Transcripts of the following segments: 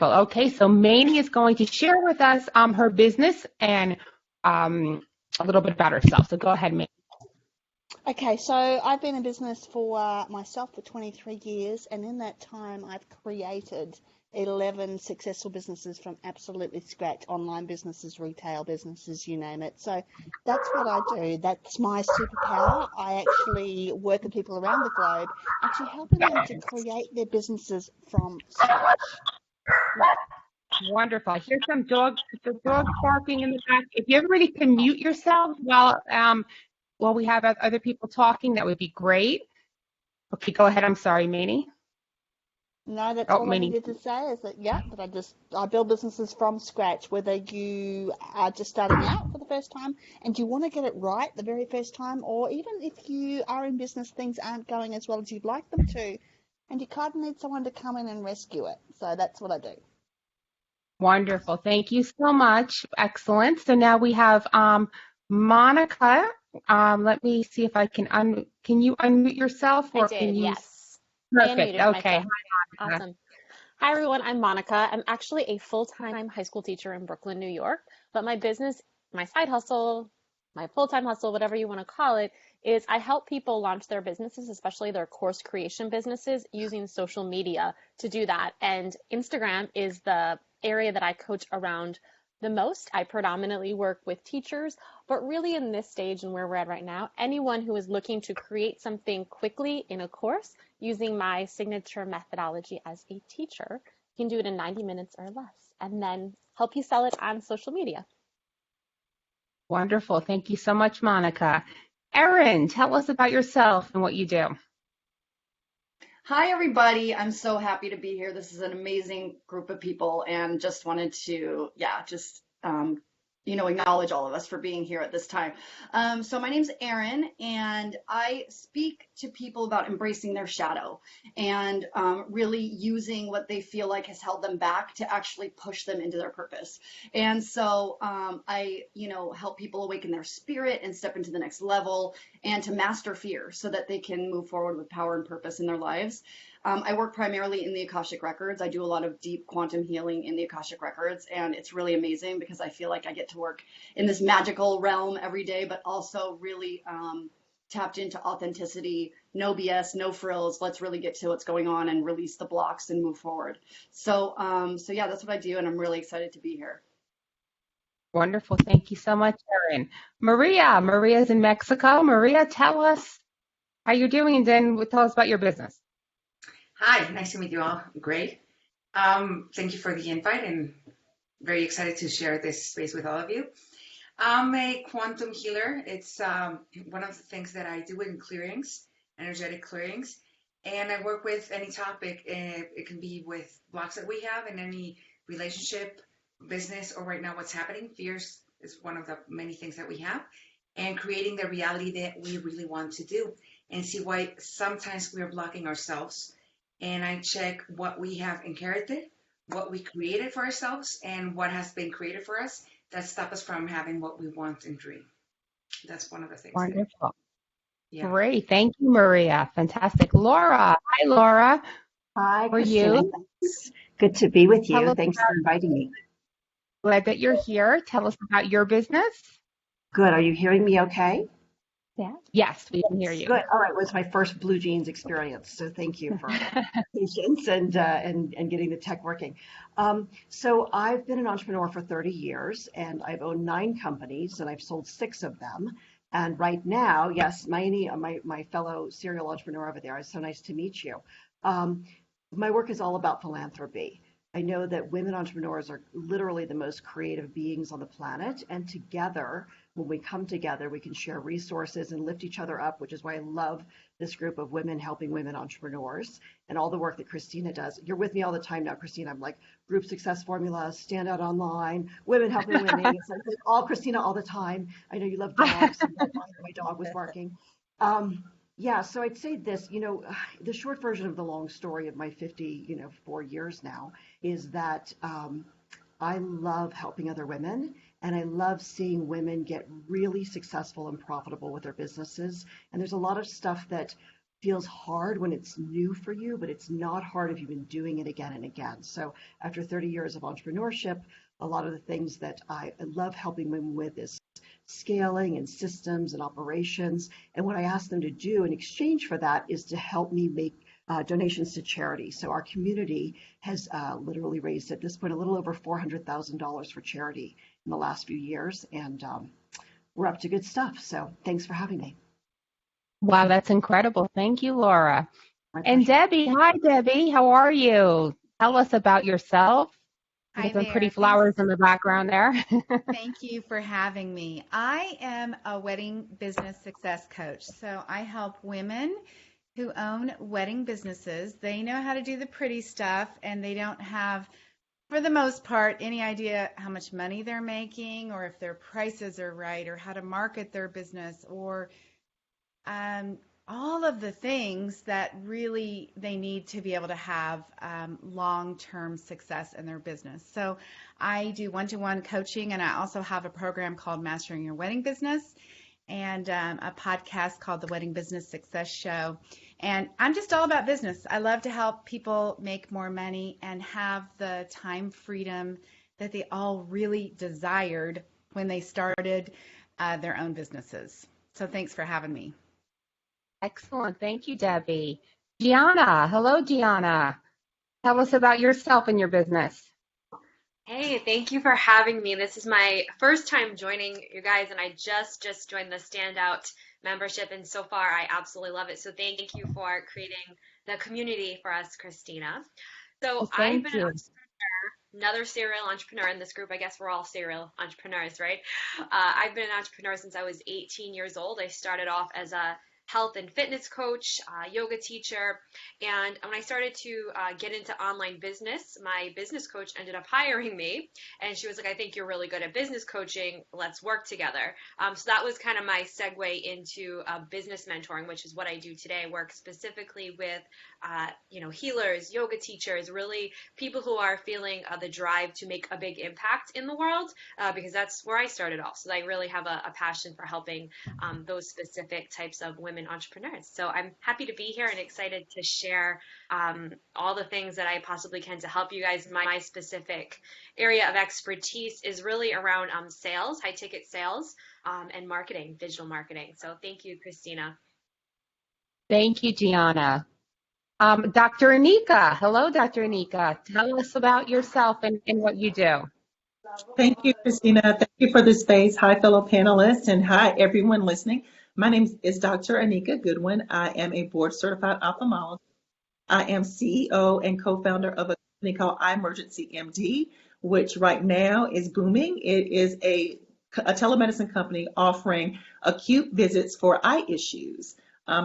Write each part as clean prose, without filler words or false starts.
Wonderful. Okay, so Mamie is going to share with us her business and a little bit about herself. So go ahead, Mamie. Okay, so I've been in business for myself for 23 years, and in that time, I've created 11 successful businesses from absolutely scratch, online businesses, retail businesses, you name it. So that's what I do. That's my superpower. I actually work with people around the globe, actually helping them to create their businesses from scratch. Wonderful. I hear the dogs barking in the back. If you everybody can mute yourself while we have other people talking, that would be great. Okay, go ahead. I'm sorry, Mamie. No, that's Oh, all I Mamie. needed to say is that, yeah, that I build businesses from scratch, whether you are just starting out for the first time and you want to get it right the very first time, or even if you are in business, things aren't going as well as you'd like them to, and you kind of need someone to come in and rescue it. So that's what I do. Wonderful. Thank you so much. Excellent. So now we have Monica. Let me see if I can you unmute yourself I or can did, you? yes. I Perfect. unmuted Okay. myself. Hi, Monica. Awesome. Hi, everyone. I'm Monica. I'm actually a full-time high school teacher in Brooklyn, New York, but my business, my side hustle, my full-time hustle, whatever you want to call it, is I help people launch their businesses, especially their course creation businesses, using social media to do that. And Instagram is the area that I coach around the most. I predominantly work with teachers, but really in this stage and where we're at right now, anyone who is looking to create something quickly in a course using my signature methodology as a teacher, you can do it in 90 minutes or less and then help you sell it on social media. Wonderful. Thank you so much, Monica. Erin, tell us about yourself and what you do. Hi, everybody. I'm so happy to be here. This is an amazing group of people and just wanted to, yeah, acknowledge all of us for being here at this time. So my name's Erin, and I speak to people about embracing their shadow and really using what they feel like has held them back to actually push them into their purpose. And so help people awaken their spirit and step into the next level and to master fear so that they can move forward with power and purpose in their lives. I work primarily in the Akashic Records. I do a lot of deep quantum healing in the Akashic Records, and it's really amazing because I feel like I get to work in this magical realm every day, but also really tapped into authenticity, no BS, no frills. Let's really get to what's going on and release the blocks and move forward. So yeah, that's what I do, and I'm really excited to be here. Wonderful. Thank you so much, Erin. Maria's in Mexico. Maria, tell us how you're doing and then tell us about your business. Hi, nice to meet you all. Great. Thank you for the invite and very excited to share this space with all of you. I'm a quantum healer. It's one of the things that I do in clearings, energetic clearings, and I work with any topic. It can be with blocks that we have in any relationship, business, or right now what's happening. Fears is one of the many things that we have, and creating the reality that we really want to do and see why sometimes we're blocking ourselves. And I check what we have inherited, what we created for ourselves, and what has been created for us that stop us from having what we want and dream. That's one of the things. Wonderful. Yeah. Great. Thank you, Maria. Fantastic. Laura. Hi, Laura. Hi, How are Christina. you? Thanks. Good to be with Tell you. us Thanks about, for inviting me. glad that you're here. Tell us about your business. Good. Are you hearing me okay? Yeah. Yes, we can hear you. Good. All right. Well, it's my first Blue Jeans experience, so thank you for patience and getting the tech working. So I've been an entrepreneur for 30 years, and I've owned 9 companies, and I've sold 6 of them. And right now, yes, my fellow serial entrepreneur over there, it's so nice to meet you. My work is all about philanthropy. I know that women entrepreneurs are literally the most creative beings on the planet, and together, when we come together, we can share resources and lift each other up, which is why I love this group of women helping women entrepreneurs and all the work that Christina does. You're with me all the time now, Christina. I'm like group success formulas, stand out online, women helping women. It's like all Christina all the time. I know you love dogs. My dog was barking. Yeah, so I'd say this, the short version of the long story of my 4 years now is that I love helping other women, and I love seeing women get really successful and profitable with their businesses. And there's a lot of stuff that feels hard when it's new for you, but it's not hard if you've been doing it again and again. So after 30 years of entrepreneurship, a lot of the things that I love helping women with is scaling and systems and operations. And what I ask them to do in exchange for that is to help me make donations to charity. So our community has literally raised at this point a little over $400,000 for charity in the last few years, and we're up to good stuff. So thanks for having me. Wow, that's incredible. Thank you, Laura. My And pleasure. Debbie, hi Debbie, how are you? Tell us about yourself. Hi There's some there. pretty Thanks. flowers in the background there. Thank you for having me. I am a wedding business success coach. So I help women who own wedding businesses. They know how to do the pretty stuff and they don't have, for the most part, any idea how much money they're making or if their prices are right or how to market their business or all of the things that really they need to be able to have long-term success in their business. So I do one-to-one coaching, and I also have a program called Mastering Your Wedding Business and a podcast called The Wedding Business Success Show. And I'm just all about business. I love to help people make more money and have the time freedom that they all really desired when they started their own businesses. So thanks for having me. Excellent. Thank you, Debbie. Gianna. Hello, Gianna. Tell us about yourself and your business. Hey, thank you for having me. This is my first time joining you guys, and I just joined the Standout membership, and so far I absolutely love it. So thank you for creating the community for us, Christina. So Well, I've thank been you. an entrepreneur, another serial entrepreneur in this group. I guess we're all serial entrepreneurs, right? I've been an entrepreneur since I was 18 years old. I started off as a health and fitness coach, yoga teacher, and when I started to get into online business, my business coach ended up hiring me, and she was like, I think you're really good at business coaching, let's work together. So that was kind of my segue into business mentoring, which is what I do today. I work specifically with healers, yoga teachers, really people who are feeling the drive to make a big impact in the world, because that's where I started off. So I really have a passion for helping those specific types of women entrepreneurs. So I'm happy to be here and excited to share all the things that I possibly can to help you guys. My specific area of expertise is really around sales, high ticket sales, and marketing, digital marketing. So thank you, Christina. Thank you, Gianna. Dr. Anika. Hello, Dr. Anika. Tell us about yourself and what you do. Thank you, Christina. Thank you for this space. Hi, fellow panelists, and hi, everyone listening. My name is Dr. Anika Goodwin. I am a board-certified ophthalmologist. I am CEO and co-founder of a company called iMergency MD, which right now is booming. It is a telemedicine company offering acute visits for eye issues.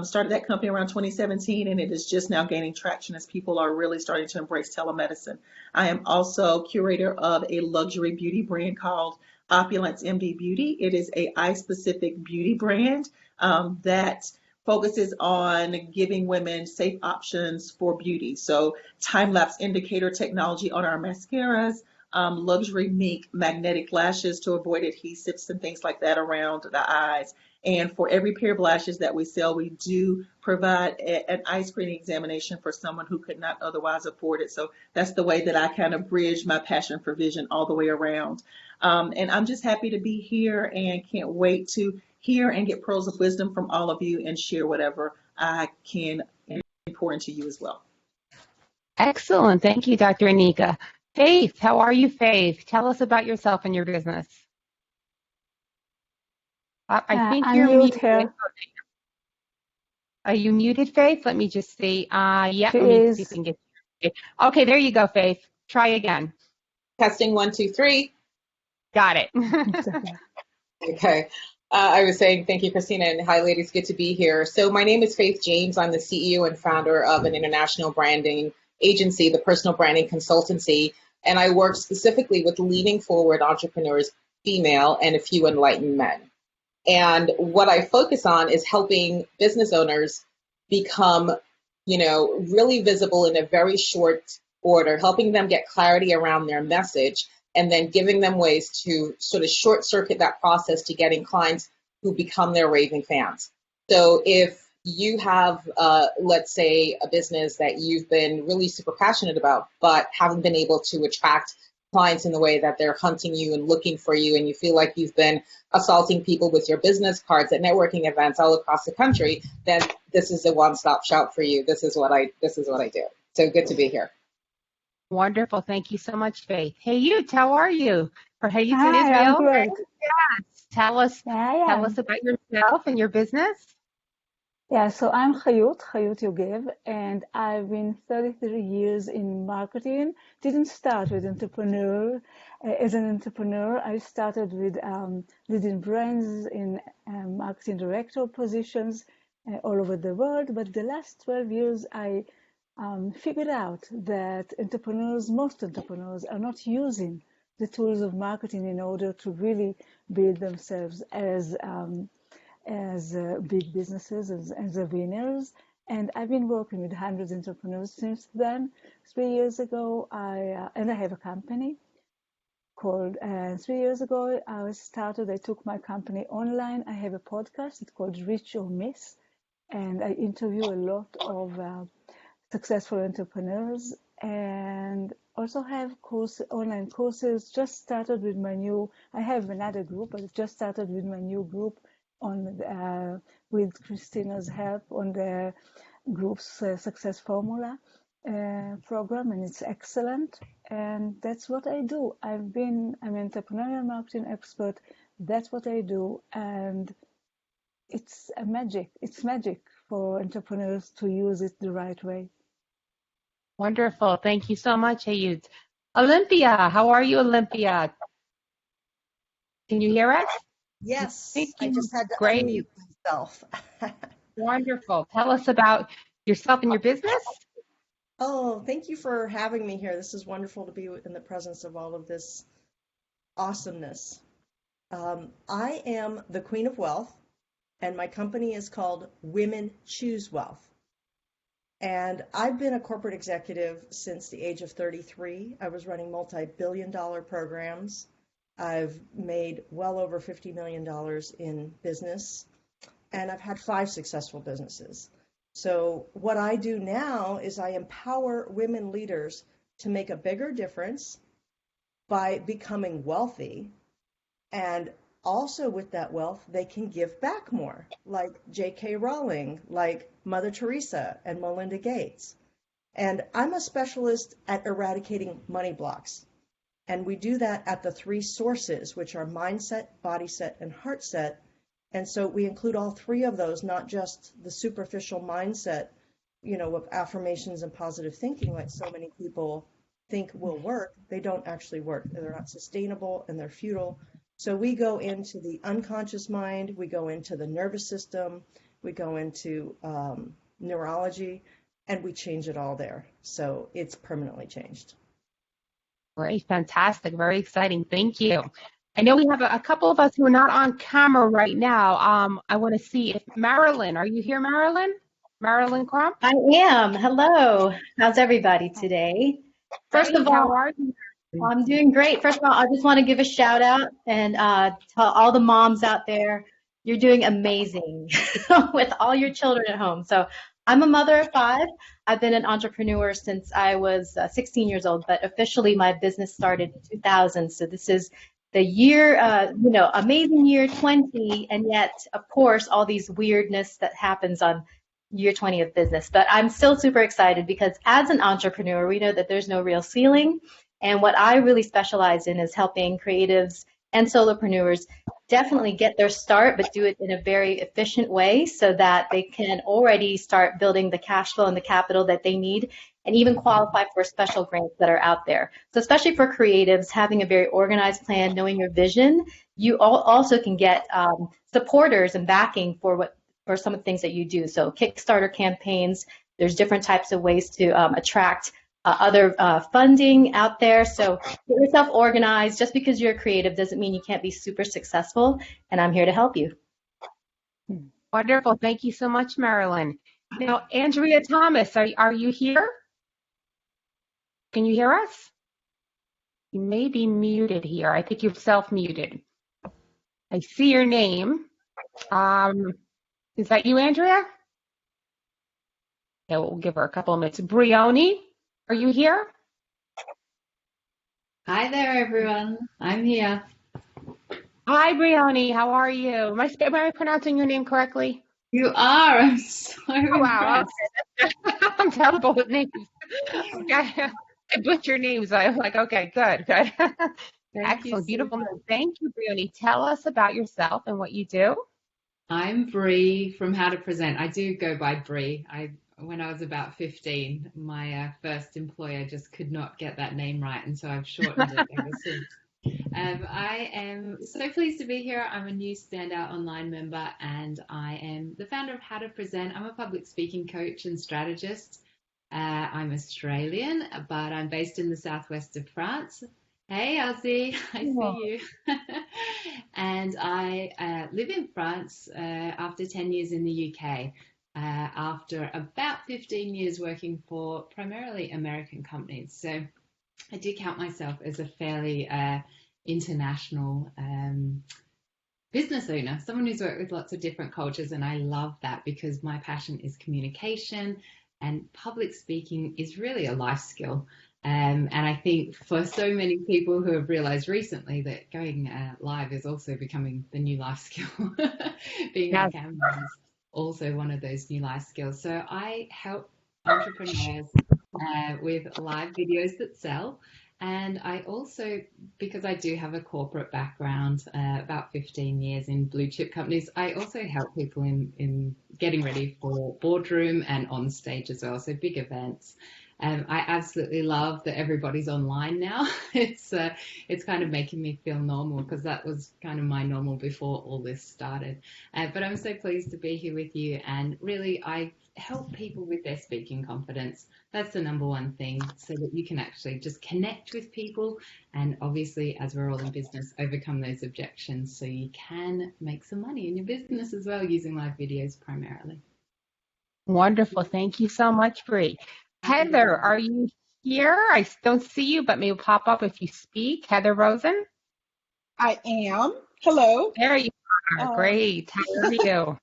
Started that company around 2017, and it is just now gaining traction as people are really starting to embrace telemedicine. I am also curator of a luxury beauty brand called Opulence MD Beauty. It is a eye-specific beauty brand that focuses on giving women safe options for beauty. So time-lapse indicator technology on our mascaras, luxury mink magnetic lashes to avoid adhesives and things like that around the eyes. And for every pair of lashes that we sell, we do provide an eye screening examination for someone who could not otherwise afford it. So that's the way that I kind of bridge my passion for vision all the way around. And I'm just happy to be here and can't wait to hear and get pearls of wisdom from all of you and share whatever I can pour into you as well. Excellent. Thank you, Dr. Anika. Faith, how are you, Faith? Tell us about yourself and your business. I think you're muted. Here. Are you muted, Faith? Let me just see. Yeah, She let me see if is. we can get you. Okay, there you go, Faith. Try again. Testing 1, 2, 3. Got it. Okay. I was saying thank you, Christina, and hi, ladies. Good to be here. So my name is Faith James. I'm the CEO and founder of an international branding agency, the Personal Branding Consultancy, and I work specifically with leaning forward entrepreneurs, female, and a few enlightened men. And what I focus on is helping business owners become, really visible in a very short order, helping them get clarity around their message, and then giving them ways to sort of short circuit that process to getting clients who become their raving fans. So if you have, let's say, a business that you've been really super passionate about, but haven't been able to attract clients in the way that they're hunting you and looking for you, and you feel like you've been assaulting people with your business cards at networking events all across the country, then this is a one-stop shop for you. This is what I do. So good to be here. Wonderful. Thank you so much, Faith. Hey, Yut, how are you? For Hey, Yut in Hi, I'm Israel. great. Yes. Tell us Yeah. about yourself and your business. Yeah, so I'm Chayut Yogev, and I've been 33 years in marketing. Didn't start with as an entrepreneur. I started with leading brands in marketing director positions all over the world. But the last 12 years, I figured out that most entrepreneurs are not using the tools of marketing in order to really build themselves as big businesses, as the winners. And I've been working with hundreds of entrepreneurs since then. 3 years ago, I have a company called, 3 years ago, I took my company online. I have a podcast. It's called Reach or Miss. And I interview a lot of successful entrepreneurs, and also have online courses. Just started with I have another group, but just started with my new group with Christina's help on the group's Success Formula program, and it's excellent. And that's what I do. I'm an entrepreneurial marketing expert. That's what I do, and it's magic. It's magic for entrepreneurs to use it the right way. Wonderful. Thank you so much, Hey, Yut. Olympia, how are you, Olympia? Can you hear us? Yes, Thank I you. just had to Great. unmute myself. Wonderful. Tell us about yourself and your business. Oh, thank you for having me here. This is wonderful to be in the presence of all of this awesomeness. I am the Queen of Wealth, and my company is called Women Choose Wealth. And I've been a corporate executive since the age of 33. I was running multi-billion-dollar programs. I've made well over $50 million in business, and I've had 5 successful businesses. So what I do now is I empower women leaders to make a bigger difference by becoming wealthy, and also with that wealth, they can give back more, like J.K. Rowling, like Mother Teresa and Melinda Gates. And I'm a specialist at eradicating money blocks. And we do that at the 3 sources, which are mindset, body set, and heart set. And so we include all 3 of those, not just the superficial mindset, of affirmations and positive thinking, like so many people think will work. They don't actually work. They're not sustainable and they're futile. So we go into the unconscious mind, we go into the nervous system, we go into neurology, and we change it all there. So it's permanently changed. Great, fantastic, very exciting. Thank you. I know we have a couple of us who are not on camera right now. I want to see if Marilyn, are you here, Marilyn? Marilyn Crump? I am. Hello. How's everybody today? First of How all, are you? I'm doing great. First of all, I just want to give a shout out and tell all the moms out there, you're doing amazing with all your children at home. So I'm a mother of 5. I've been an entrepreneur since I was 16 years old, but officially my business started in 2000. So this is the year, amazing year 20, and yet, of course, all these weirdness that happens on year 20 of business. But I'm still super excited because as an entrepreneur, we know that there's no real ceiling. And what I really specialize in is helping creatives and solopreneurs definitely get their start, but do it in a very efficient way so that they can already start building the cash flow and the capital that they need, and even qualify for special grants that are out there. So especially for creatives, having a very organized plan, knowing your vision, you also can get supporters and backing for some of the things that you do. So Kickstarter campaigns, there's different types of ways to attract other funding out there. So get yourself organized. Just because you're a creative doesn't mean you can't be super successful, and I'm here to help you. Wonderful. Thank you so much, Marilyn. Now, Andrea Thomas, are you here? Can you hear us? You may be muted here. I think you're self-muted. I see your name. Is that you, Andrea? Okay, we'll give her a couple of minutes. Brioni, are you here? Hi there, everyone. I'm here. Hi, Brioni. How are you? Am I pronouncing your name correctly? You are. I'm so Oh, wow. impressed. Okay. I'm terrible with names. Okay. I butcher names. I'm like, okay, good. Thank you Excellent. so Beautiful. much. Thank you, Brioni. Tell us about yourself and what you do. I'm Bree from How to Present. I do go by Bree. When I was about 15, my first employer just could not get that name right, and so I've shortened it ever since. I am so pleased to be here. I'm a new Standout Online member, and I am the founder of How to Present. I'm a public speaking coach and strategist. I'm Australian, but I'm based in the southwest of France. Hey, Elsie, I see you. And I live in France after 10 years in the UK, after about 15 years working for primarily American companies. So I do count myself as a fairly international business owner, someone who's worked with lots of different cultures, and I love that because my passion is communication, and public speaking is really a life skill. And I think for so many people who have realized recently that going live is also becoming the new life skill, being on camera is also one of those new life skills. So I help entrepreneurs with live videos that sell. And I also, because I do have a corporate background, about 15 years in blue chip companies, I also help people in getting ready for boardroom and on stage as well, so big events. I absolutely love that everybody's online now. It's kind of making me feel normal because that was kind of my normal before all this started. But I'm so pleased to be here with you, and really I help people with their speaking confidence. That's the number one thing, so that you can actually just connect with people, and obviously, as we're all in business, overcome those objections so you can make some money in your business as well using live videos primarily. Wonderful. Thank you so much, Bree. Heather, are you here? I don't see you, but maybe pop up if you speak. Heather Rosen? I am. Hello. There you are. Great. How are you?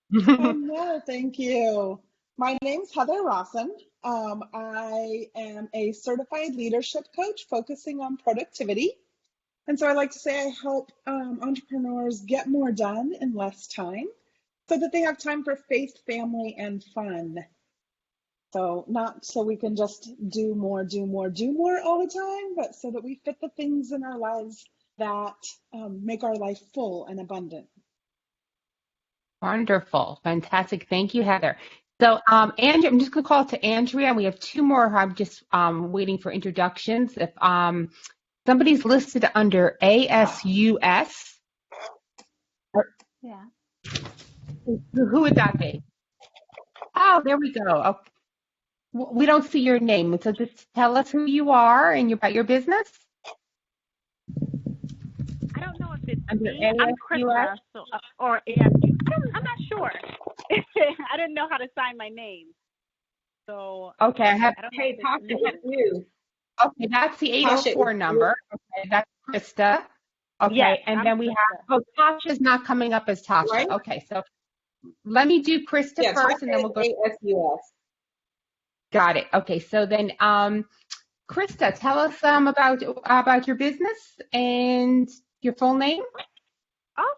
No, thank you. My name's Heather Rosen. I am a certified leadership coach focusing on productivity. And so I like to say I help entrepreneurs get more done in less time so that they have time for faith, family, and fun. So not so we can just do more all the time, but so that we fit the things in our lives that make our life full and abundant. Wonderful. Fantastic. Thank you, Heather. So, Andrea, I'm just going to call it to Andrea. We have two more. I'm just waiting for introductions. If somebody's listed under ASUS, Yeah. who would that be? Oh, there we go. Okay. We don't see your name, so just tell us who you are and about your business. I don't know if it's Under me. I'm Krista, so, or ASU. I'm not sure. I didn't know how to sign my name. So Okay, I have. Hey, Tasha, it's you. Okay, that's the 804 number. Okay, that's Krista. Okay, Yes, and I'm then we have, Tasha's not coming up as Tasha. Right? Okay, so let me do Krista first, and then we'll go. ASUS. Got it. Okay, so then Krista, tell us about your business and your full name.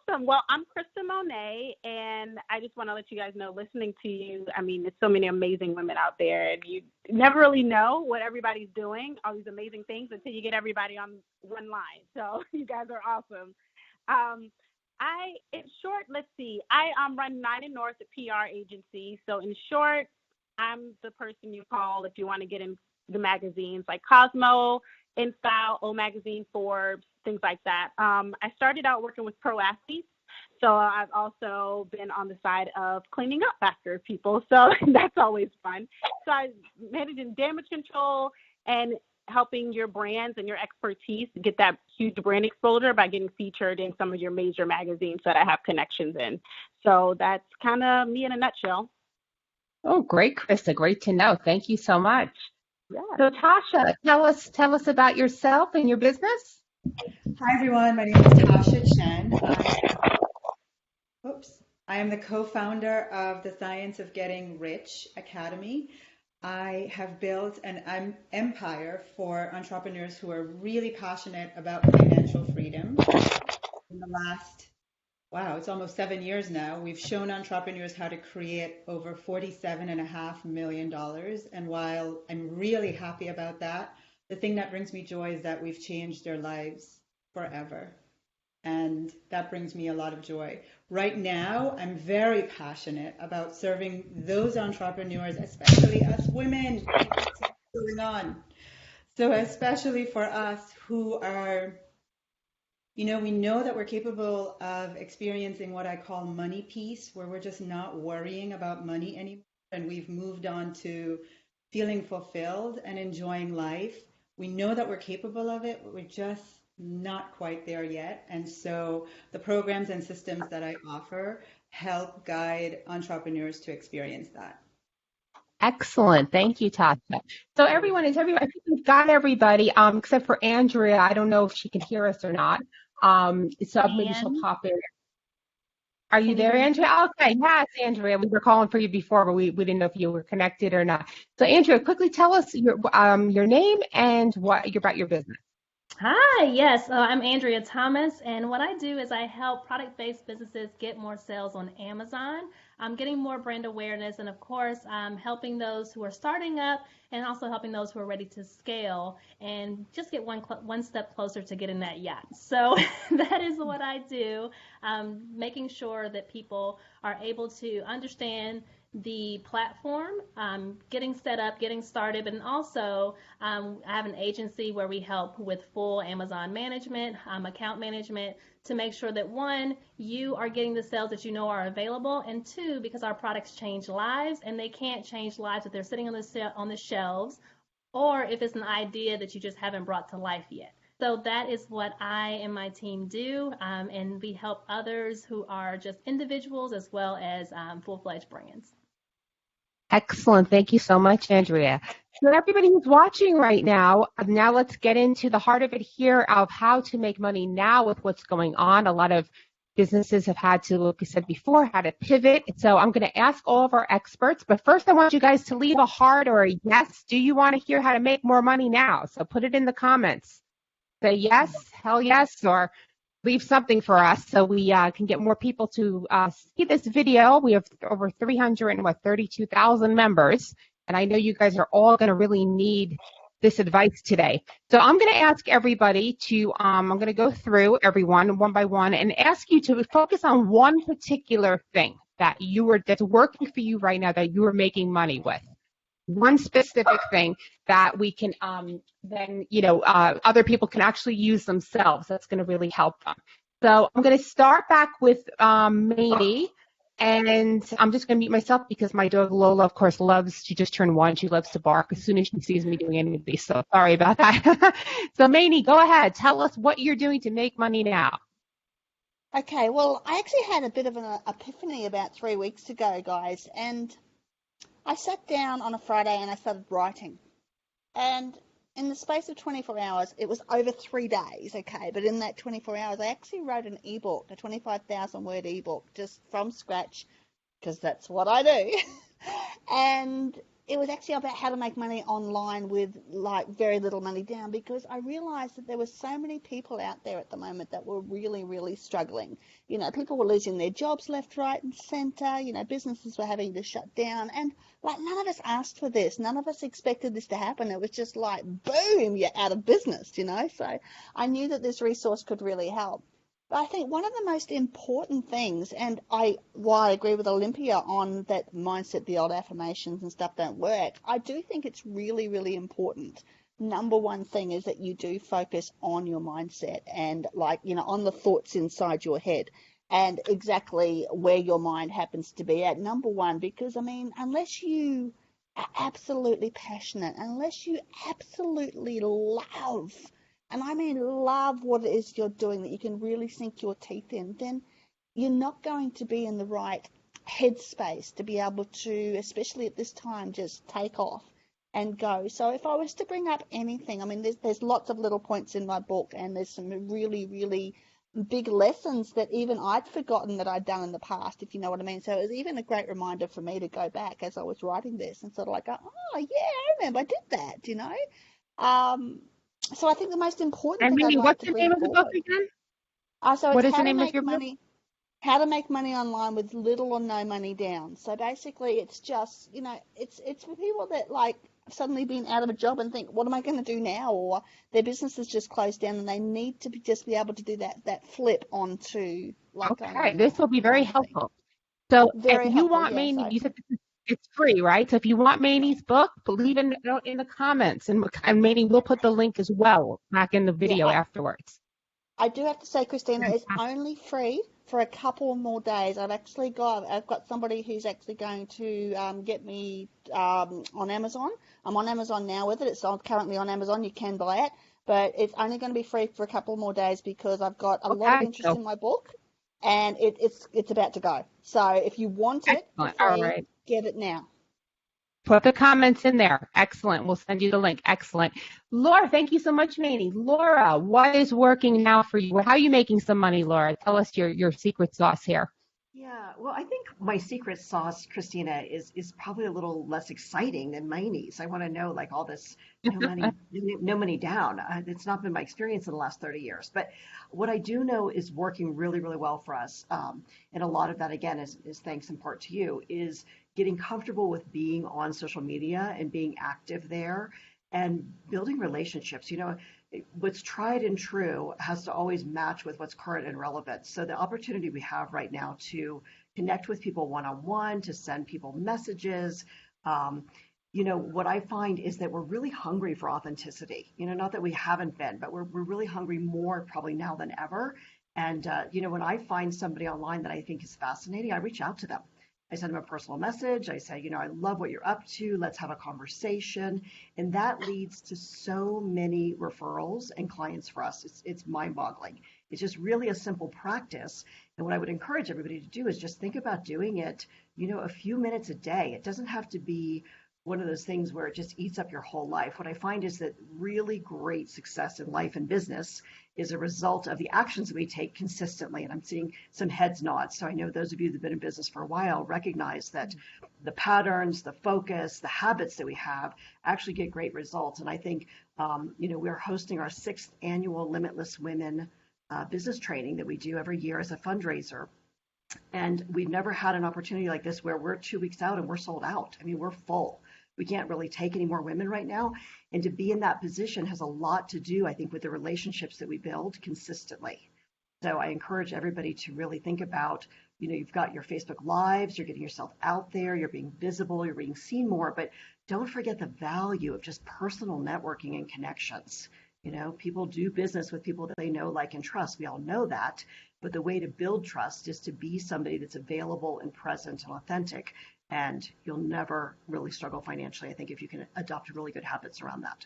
awesome. Well, I'm Krista Monet, and I just want to let you guys know, listening to you, I mean, there's so many amazing women out there, and you never really know what everybody's doing, all these amazing things, until you get everybody on one line. So you guys are awesome. In short, let's see, I run 9 and North, a PR agency. So in short, I'm the person you call if you want to get in the magazines like Cosmo, InStyle, O Magazine, Forbes, things like that. I started out working with pro athletes, so I've also been on the side of cleaning up after people, so that's always fun. So I manage in damage control and helping your brands and your expertise get that huge brand exposure by getting featured in some of your major magazines that I have connections in. So that's kind of me in a nutshell. Oh, great, Krista. Great to know. Thank you so much. Yeah. So Tasha, tell us about yourself and your business. Hi everyone, my name is Tasha Chen. I am the co-founder of the Science of Getting Rich Academy. I have built an empire for entrepreneurs who are really passionate about financial freedom. In the last, wow, it's almost 7 years now, we've shown entrepreneurs how to create over $47.5 million. And while I'm really happy about that, the thing that brings me joy is that we've changed their lives forever. And that brings me a lot of joy. Right now, I'm very passionate about serving those entrepreneurs, especially us women. What's going on? So especially for us who are, we know that we're capable of experiencing what I call money peace, where we're just not worrying about money anymore. And we've moved on to feeling fulfilled and enjoying life. We know that we're capable of it, but we're just not quite there yet. And so the programs and systems that I offer help guide entrepreneurs to experience that. Excellent. Thank you, Tasha. So I think we've got everybody, except for Andrea. I don't know if she can hear us or not. So maybe she'll pop in. Are you there, Andrea? Okay, yes, Andrea. We were calling for you before, but we didn't know if you were connected or not. So Andrea, quickly tell us your name and about your business. Hi, yes, I'm Andrea Thomas, and what I do is I help product-based businesses get more sales on Amazon. I'm getting more brand awareness, and of course, I'm helping those who are starting up and also helping those who are ready to scale and just get one step closer to getting that yacht. So that is what I do, making sure that people are able to understand the platform, getting set up, getting started, and also I have an agency where we help with full Amazon management, account management, to make sure that one, you are getting the sales that you know are available, and two, because our products change lives, and they can't change lives if they're sitting on the shelves, or if it's an idea that you just haven't brought to life yet. So that is what I and my team do, and we help others who are just individuals as well as full-fledged brands. Excellent. Thank you so much, Andrea. So everybody who's watching right now let's get into the heart of it here of how to make money now with what's going on. A lot of businesses have had to, like we said before, had to pivot. So I'm going to ask all of our experts, but first I want you guys to leave a heart or a yes. Do you want to hear how to make more money now? So put it in the comments. Say yes, hell yes, or leave something for us so we can get more people to see this video. We have over 332,000 members, and I know you guys are all going to really need this advice today. So I'm going to ask everybody to, I'm going to go through everyone one by one and ask you to focus on one particular thing that's working for you right now that you are making money with. One specific thing that we can other people can actually use themselves. That's going to really help them. So I'm going to start back with Mamie, and I'm just going to mute myself because my dog Lola, of course, she just turned 1. She loves to bark as soon as she sees me doing any of these. So sorry about that. So Mamie, go ahead. Tell us what you're doing to make money now. Okay, well, I actually had a bit of an epiphany about 3 weeks ago, guys, and I sat down on a Friday and I started writing. And in the space of 24 hours, it was over 3 days, okay, but in that 24 hours, I actually wrote an ebook, a 25,000 word ebook, just from scratch, because that's what I do. And it was actually about how to make money online with like very little money down, because I realized that there were so many people out there at the moment that were really, really struggling. You know, people were losing their jobs left, right, and center. You know, businesses were having to shut down, and like none of us asked for this. None of us expected this to happen. It was just like, boom, you're out of business, you know. So I knew that this resource could really help. But I think one of the most important things, and while I agree with Olympia on that mindset, the old affirmations and stuff don't work, I do think it's really, really important. Number one thing is that you do focus on your mindset and on the thoughts inside your head and exactly where your mind happens to be at. Number one, because unless you are absolutely passionate, unless you absolutely love, and I mean love what it is you're doing, that you can really sink your teeth in, then you're not going to be in the right headspace to be able to, especially at this time, just take off and go. So if I was to bring up anything, there's lots of little points in my book, and there's some really, really big lessons that even I'd forgotten that I'd done in the past, if you know what I mean. So it was even a great reminder for me to go back as I was writing this and sort of like, go, oh, yeah, I remember I did that, you know. So I think the most important And thing I'd Mimi, like what's to the bring name of the book forward. again? So What it's is the name of your book? how to make money online with little or no money down. So basically, it's just, you know, it's for people that like suddenly been out of a job and think, what am I going to do now? Or their business has just closed down and they need to just be able to do that flip onto like going Okay, this online will be very kind of thing. helpful. So if Very you helpful, want yeah. Mamie, So you said it's free, right? So if you want Mamie's book, leave in the comments, and Mamie will put the link as well back in the yeah, video afterwards. I do have to say, Christina, it's only free for a couple more days. I've got somebody who's actually going to get me on Amazon. I'm on Amazon now with it. It's currently on Amazon. You can buy it, but it's only going to be free for a couple more days because I've got a lot of interest in my book, and it's about to go. So if you want it for Excellent. All free, right. get it now. Put the comments in there. Excellent. We'll send you the link. Excellent. Laura, thank you so much, Mamie. Laura, what is working now for you? How are you making some money, Laura? Tell us your secret sauce here. Yeah, well, I think my secret sauce, Christina, is probably a little less exciting than Miney's. I want to know like all this no money down. It's not been my experience in the last 30 years. But what I do know is working really, really well for us, and a lot of that again is thanks in part to you, is getting comfortable with being on social media and being active there and building relationships. You know, what's tried and true has to always match with what's current and relevant. So the opportunity we have right now to connect with people one-on-one, to send people messages, you know, what I find is that we're really hungry for authenticity. You know, not that we haven't been, but we're really hungry more probably now than ever. And, you know, when I find somebody online that I think is fascinating, I reach out to them. I send them a personal message. I say, you know, I love what you're up to. Let's have a conversation. And that leads to so many referrals and clients for us. It's mind-boggling. It's just really a simple practice. And what I would encourage everybody to do is just think about doing it, you know, a few minutes a day. It doesn't have to be one of those things where it just eats up your whole life. What I find is that really great success in life and business is a result of the actions we take consistently. And I'm seeing some heads nod. So I know those of you that have been in business for a while recognize that the patterns, the focus, the habits that we have actually get great results. And I think, you know, we're hosting our 6th annual Limitless Women business training that we do every year as a fundraiser. And we've never had an opportunity like this where we're 2 weeks out and we're sold out. I mean, we're full. We can't really take any more women right now. And to be in that position has a lot to do, I think, with the relationships that we build consistently. So I encourage everybody to really think about, you know, you've got your Facebook Lives, you're getting yourself out there, you're being visible, you're being seen more, but don't forget the value of just personal networking and connections. You know, people do business with people that they know, like, and trust. We all know that. But the way to build trust is to be somebody that's available and present and authentic. And you'll never really struggle financially, I think, if you can adopt really good habits around that.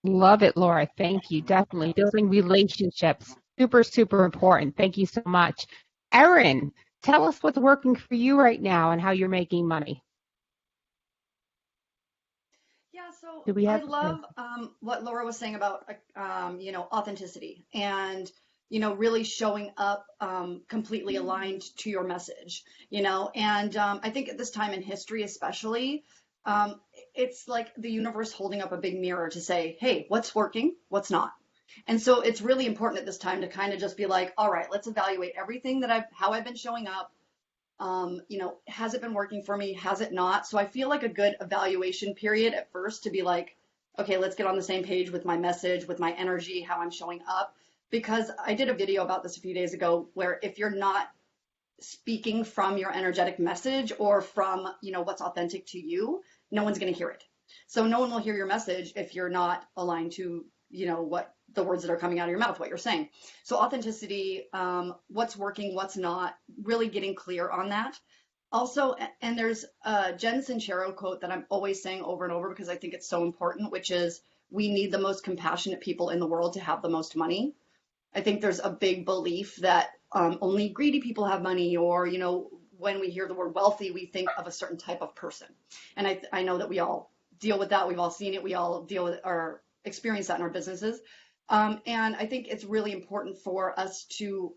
Love it, Laura. Thank you. Definitely. Building relationships. Super, super important. Thank you so much. Erin, tell us what's working for you right now and how you're making money. Yeah, so Do we I have love what Laura was saying about, you know, authenticity and, you know, really showing up completely aligned to your message, you know, and I think at this time in history, especially, it's like the universe holding up a big mirror to say, hey, what's working, what's not. And so it's really important at this time to kind of just be like, all right, let's evaluate everything that how I've been showing up. You know, has it been working for me? Has it not? So I feel like a good evaluation period at first to be like, okay, let's get on the same page with my message, with my energy, how I'm showing up. Because I did a video about this a few days ago where if you're not speaking from your energetic message or from, you know, what's authentic to you, no one's going to hear it. So no one will hear your message if you're not aligned to, you know, what the words that are coming out of your mouth, what you're saying. So authenticity, what's working, what's not, really getting clear on that. Also, and there's a Jen Sincero quote that I'm always saying over and over because I think it's so important, which is, we need the most compassionate people in the world to have the most money. I think there's a big belief that only greedy people have money, or, you know, when we hear the word wealthy, we think of a certain type of person. And I know that we all deal with that. We've all seen it. We all deal with or experience that in our businesses. And I think it's really important for us to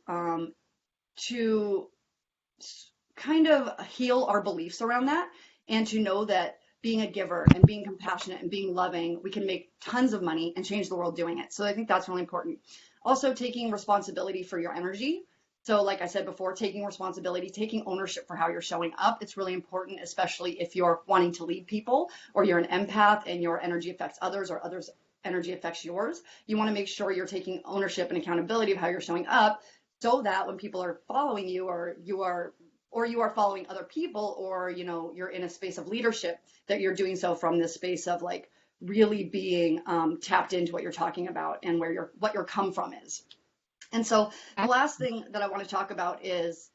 kind of heal our beliefs around that, and to know that being a giver and being compassionate and being loving, we can make tons of money and change the world doing it. So I think that's really important. Also, taking responsibility for your energy. So like I said before, taking responsibility, taking ownership for how you're showing up. It's really important, especially if you're wanting to lead people, or you're an empath and your energy affects others, or others' energy affects yours. You want to make sure you're taking ownership and accountability of how you're showing up, so that when people are following you, or you are following other people, or you're in a space of leadership, that you're doing so from this space of like really being tapped into what you're talking about and what your come from is. And so the last thing that I want to talk about is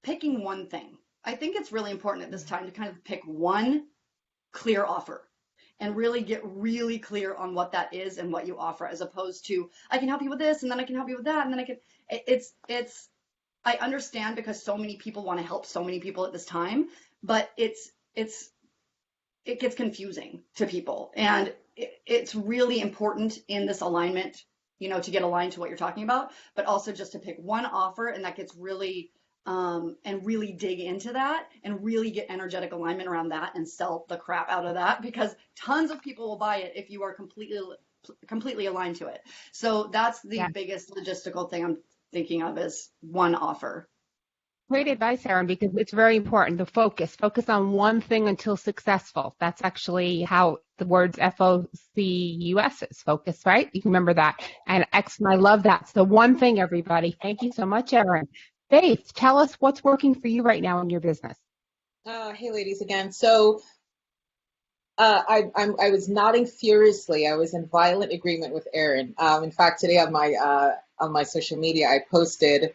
picking one thing. I think it's really important at this time to kind of pick one clear offer and really get really clear on what that is and what you offer, as opposed to, I can help you with this, and then I can help you with that, and then I can, I understand, because so many people want to help so many people at this time, but it gets confusing to people. And it's really important in this alignment, to get aligned to what you're talking about, but also just to pick one offer, and that gets really, and really dig into that and really get energetic alignment around that and sell the crap out of that, because tons of people will buy it if you are completely aligned to it. So that's the biggest logistical thing I'm thinking of, is one offer. Great advice, Erin, because it's very important to focus on one thing until successful. That's actually how the words FOCUS is, focus, right? You can remember that. And I love that. So one thing, everybody. Thank you so much, Erin. Faith, tell us what's working for you right now in your business. Hey, ladies, again. So I was nodding furiously. I was in violent agreement with Erin. In fact, today on my social media, I posted,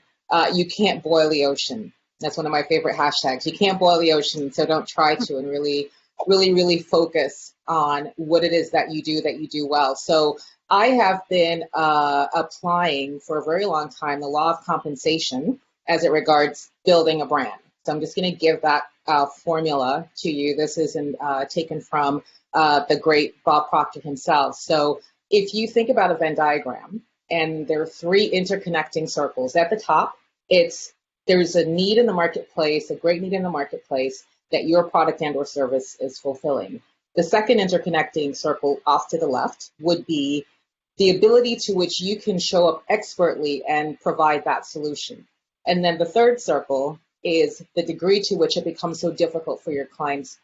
you can't boil the ocean. That's one of my favorite hashtags. You can't boil the ocean, so don't try to, and really, really, really focus on what it is that you do well. So I have been applying for a very long time the law of compensation as it regards building a brand. So I'm just going to give that formula to you. This isn't taken from the great Bob Proctor himself. So if you think about a Venn diagram, and there are three interconnecting circles. At the top, there's a need in the marketplace, a great need in the marketplace, that your product and or service is fulfilling. The second interconnecting circle off to the left would be the ability to which you can show up expertly and provide that solution. And then the third circle is the degree to which it becomes so difficult for your clients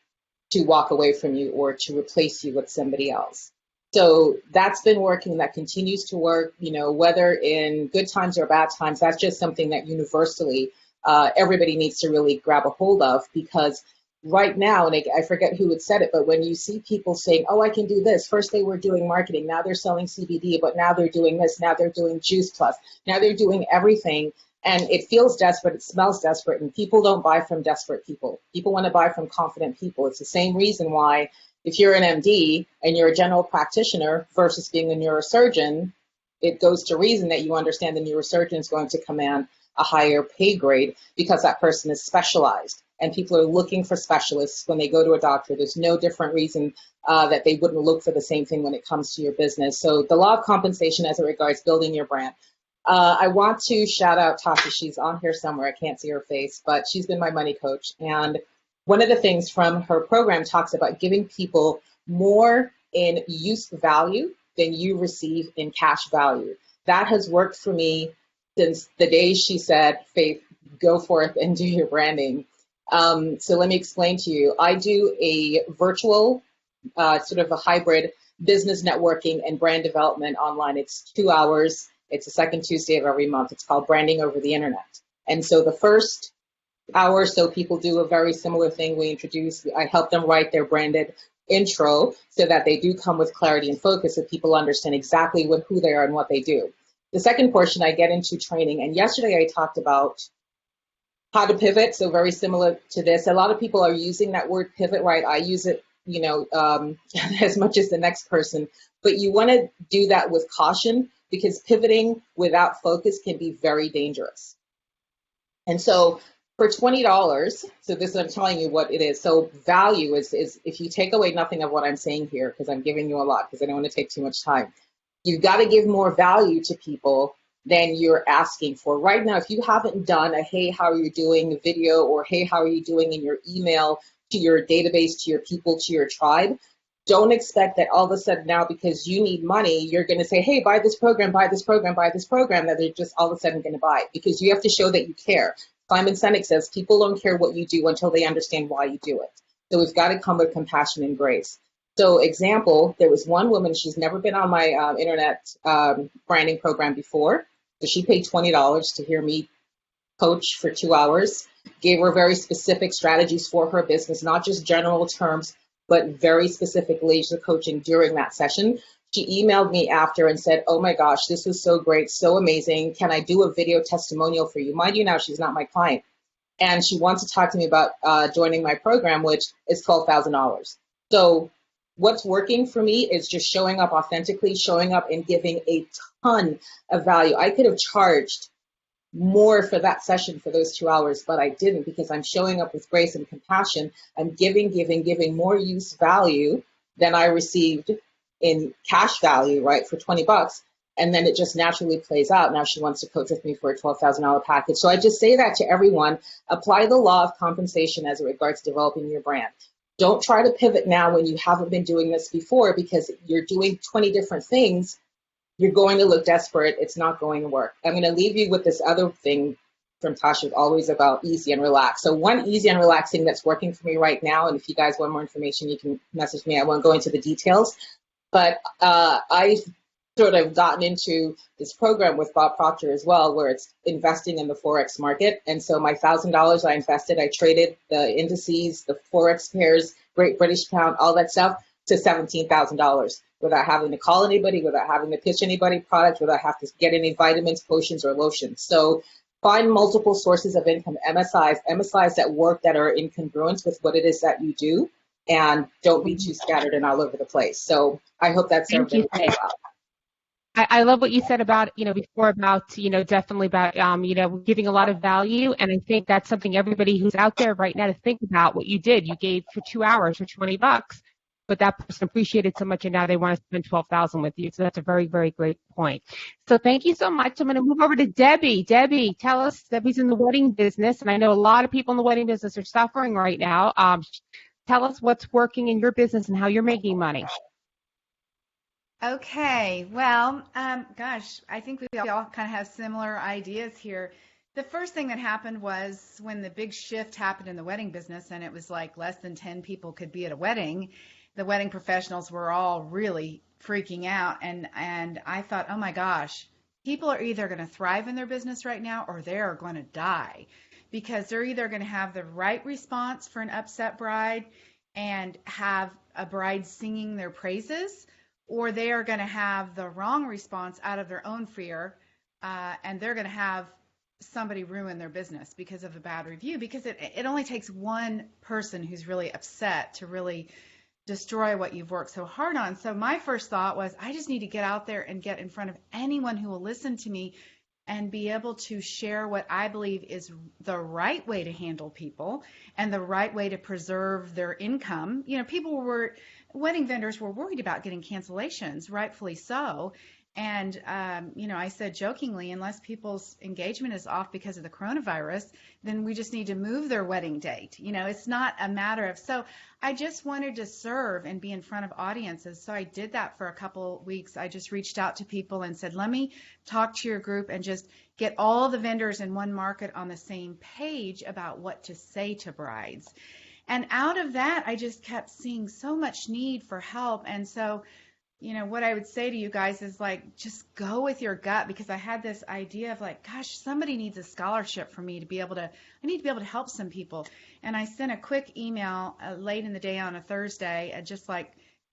to walk away from you or to replace you with somebody else. So that's been working, that continues to work, whether in good times or bad times. That's just something that universally everybody needs to really grab a hold of, because right now, and I forget who had said it, but when you see people saying, oh, I can do this, first they were doing marketing, now they're selling CBD, but now they're doing this, now they're doing Juice Plus, now they're doing everything, and it feels desperate, it smells desperate, and people don't buy from desperate people. People want to buy from confident people. It's the same reason why if you're an MD and you're a general practitioner versus being a neurosurgeon, it goes to reason that you understand the neurosurgeon is going to command a higher pay grade, because that person is specialized. And people are looking for specialists when they go to a doctor. There's no different reason that they wouldn't look for the same thing when it comes to your business. So the law of compensation as it regards building your brand. I want to shout out Tasha. She's on here somewhere. I can't see her face, but she's been my money coach. And one of the things from her program talks about giving people more in use value than you receive in cash value. That has worked for me since the day she said, Faith, go forth and do your branding. So let me explain to you. I do a virtual, sort of a hybrid business networking and brand development online. It's 2 hours. It's the second Tuesday of every month. It's called Branding Over the Internet. And so the first hour or so, people do a very similar thing. I help them write their branded intro so that they do come with clarity and focus, so people understand exactly who they are and what they do. The second portion, I get into training. And yesterday I talked about how to pivot, so very similar to this. A lot of people are using that word pivot, right? I use it, as much as the next person. But you want to do that with caution, because pivoting without focus can be very dangerous. And so for $20, so this I'm telling you what it is. So value is if you take away nothing of what I'm saying here, because I'm giving you a lot, because I don't want to take too much time. You've got to give more value to people than you're asking for. Right now, if you haven't done a hey, how are you doing video, or hey, how are you doing in your email to your database, to your people, to your tribe, don't expect that all of a sudden now, because you need money, you're going to say, hey, buy this program, buy this program, buy this program, that they're just all of a sudden going to buy it, because you have to show that you care. Simon Sinek says people don't care what you do until they understand why you do it. So we've got to come with compassion and grace. So example, there was one woman, she's never been on my internet branding program before. So she paid $20 to hear me coach for 2 hours, gave her very specific strategies for her business, not just general terms, but very specific laser coaching during that session. She emailed me after and said, oh my gosh, this was so great, so amazing. Can I do a video testimonial for you? Mind you, now she's not my client. And she wants to talk to me about joining my program, which is $12,000. So what's working for me is just showing up authentically, showing up and giving a ton of value. I could have charged more for that session for those 2 hours, but I didn't, because I'm showing up with grace and compassion. I'm giving more use value than I received in cash value, right, for 20 bucks. And then it just naturally plays out. Now she wants to coach with me for a $12,000 package. So I just say that to everyone, apply the law of compensation as it regards developing your brand. Don't try to pivot now when you haven't been doing this before, because you're doing 20 different things. You're going to look desperate. It's not going to work. I'm going to leave you with this other thing from Tasha, always about easy and relaxed. So one easy and relaxing that's working for me right now, and if you guys want more information, you can message me. I won't go into the details, but I've sort of gotten into this program with Bob Proctor as well, where it's investing in the Forex market. And so my $1,000 I invested, I traded the indices, the Forex pairs, Great British Pound, all that stuff, to $17,000 without having to call anybody, without having to pitch anybody product, without having to get any vitamins, potions, or lotions. So find multiple sources of income, MSIs that work, that are in congruence with what it is that you do, and don't be too scattered and all over the place. So I hope that served everybody well. I love what you said about, before about, definitely about, giving a lot of value. And I think that's something everybody who's out there right now to think about what you did. You gave for 2 hours for 20 bucks, but that person appreciated so much and now they want to spend 12,000 with you. So that's a very, very great point. So thank you so much. I'm going to move over to Debbie. Debbie, tell us, Debbie's in the wedding business, and I know a lot of people in the wedding business are suffering right now. Tell us what's working in your business and how you're making money. Okay, well, gosh, I think we all kind of have similar ideas here. The first thing that happened was when the big shift happened in the wedding business, and it was like less than 10 people could be at a wedding. The wedding professionals were all really freaking out, and I thought, oh my gosh, people are either going to thrive in their business right now or they're going to die, because they're either going to have the right response for an upset bride and have a bride singing their praises, or they are going to have the wrong response out of their own fear, and they're going to have somebody ruin their business because of a bad review, because it only takes one person who's really upset to really destroy what you've worked so hard on. So my first thought was, I just need to get out there and get in front of anyone who will listen to me and be able to share what I believe is the right way to handle people and the right way to preserve their income. Wedding vendors were worried about getting cancellations, rightfully so. And, I said jokingly, unless people's engagement is off because of the coronavirus, then we just need to move their wedding date. It's not a matter of, so I just wanted to serve and be in front of audiences. So I did that for a couple weeks. I just reached out to people and said, let me talk to your group and just get all the vendors in one market on the same page about what to say to brides. And out of that, I just kept seeing so much need for help. And so, what I would say to you guys is just go with your gut, because I had this idea of gosh, somebody needs a scholarship for me to be able to, I need to be able to help some people. And I sent a quick email late in the day on a Thursday, just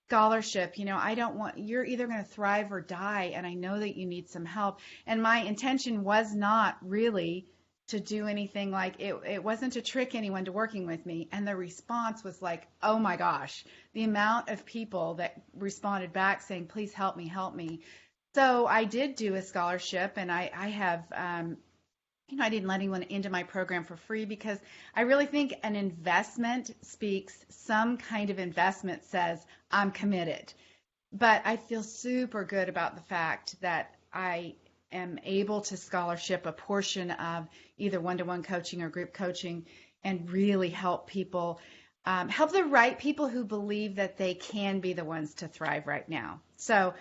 scholarship, I don't want, you're either going to thrive or die. And I know that you need some help. And my intention was not really to do anything it wasn't to trick anyone to working with me. And the response was oh my gosh, the amount of people that responded back saying, please help me, help me. So I did do a scholarship, and I have, I didn't let anyone into my program for free, because I really think an investment speaks, some kind of investment says, I'm committed. but I feel super good about the fact that I am able to scholarship a portion of either one-to-one coaching or group coaching and really help people, help the right people who believe that they can be the ones to thrive right now. So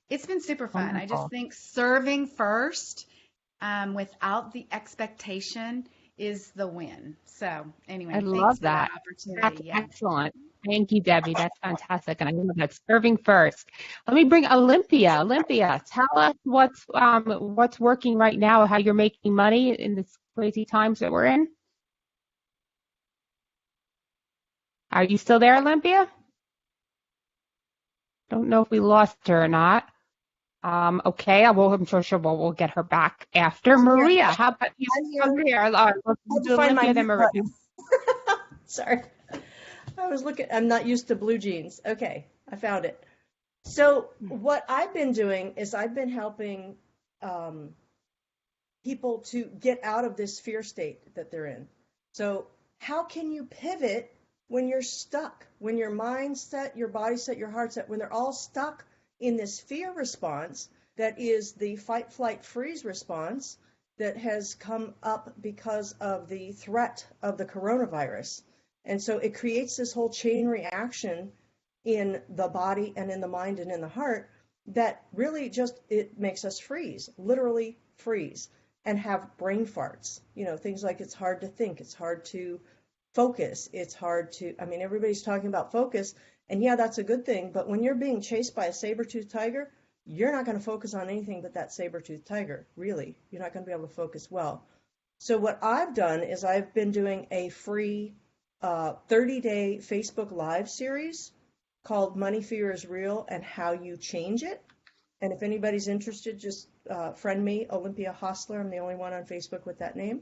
it's been super fun. I just Wonderful. think serving first without the expectation is the win. So anyway, I thanks love for that that. opportunity. That's Yeah. excellent. Thank you, Debbie. That's fantastic. And I love that, serving first. Let me bring Olympia. Olympia, tell us what's working right now, how you're making money in this crazy times that we're in. Are you still there, Olympia? Don't know if we lost her or not. Okay, I'm sure we'll get her back after. I'm here. Maria, how about you? I'm here. Maria, let's I had do to find my Olympia, then mute Maria. button. Sorry. I was looking, I'm not used to blue jeans. Okay, I found it. So what I've been doing is I've been helping people to get out of this fear state that they're in. So how can you pivot when you're stuck, when your mindset, your body set, your heart set, when they're all stuck in this fear response that is the fight, flight, freeze response that has come up because of the threat of the coronavirus. And so it creates this whole chain reaction in the body and in the mind and in the heart that really just, it makes us freeze, literally freeze, and have brain farts. You know, things like it's hard to think, it's hard to focus, it's hard to, I mean, everybody's talking about focus, and yeah, that's a good thing, but when you're being chased by a saber-toothed tiger, you're not going to focus on anything but that saber-toothed tiger, really. You're not going to be able to focus well. So what I've done is I've been doing a free 30-day Facebook Live series called Money Fear is Real and How You Change It. And if anybody's interested, just friend me, Olympia Hostler. I'm the only one on Facebook with that name.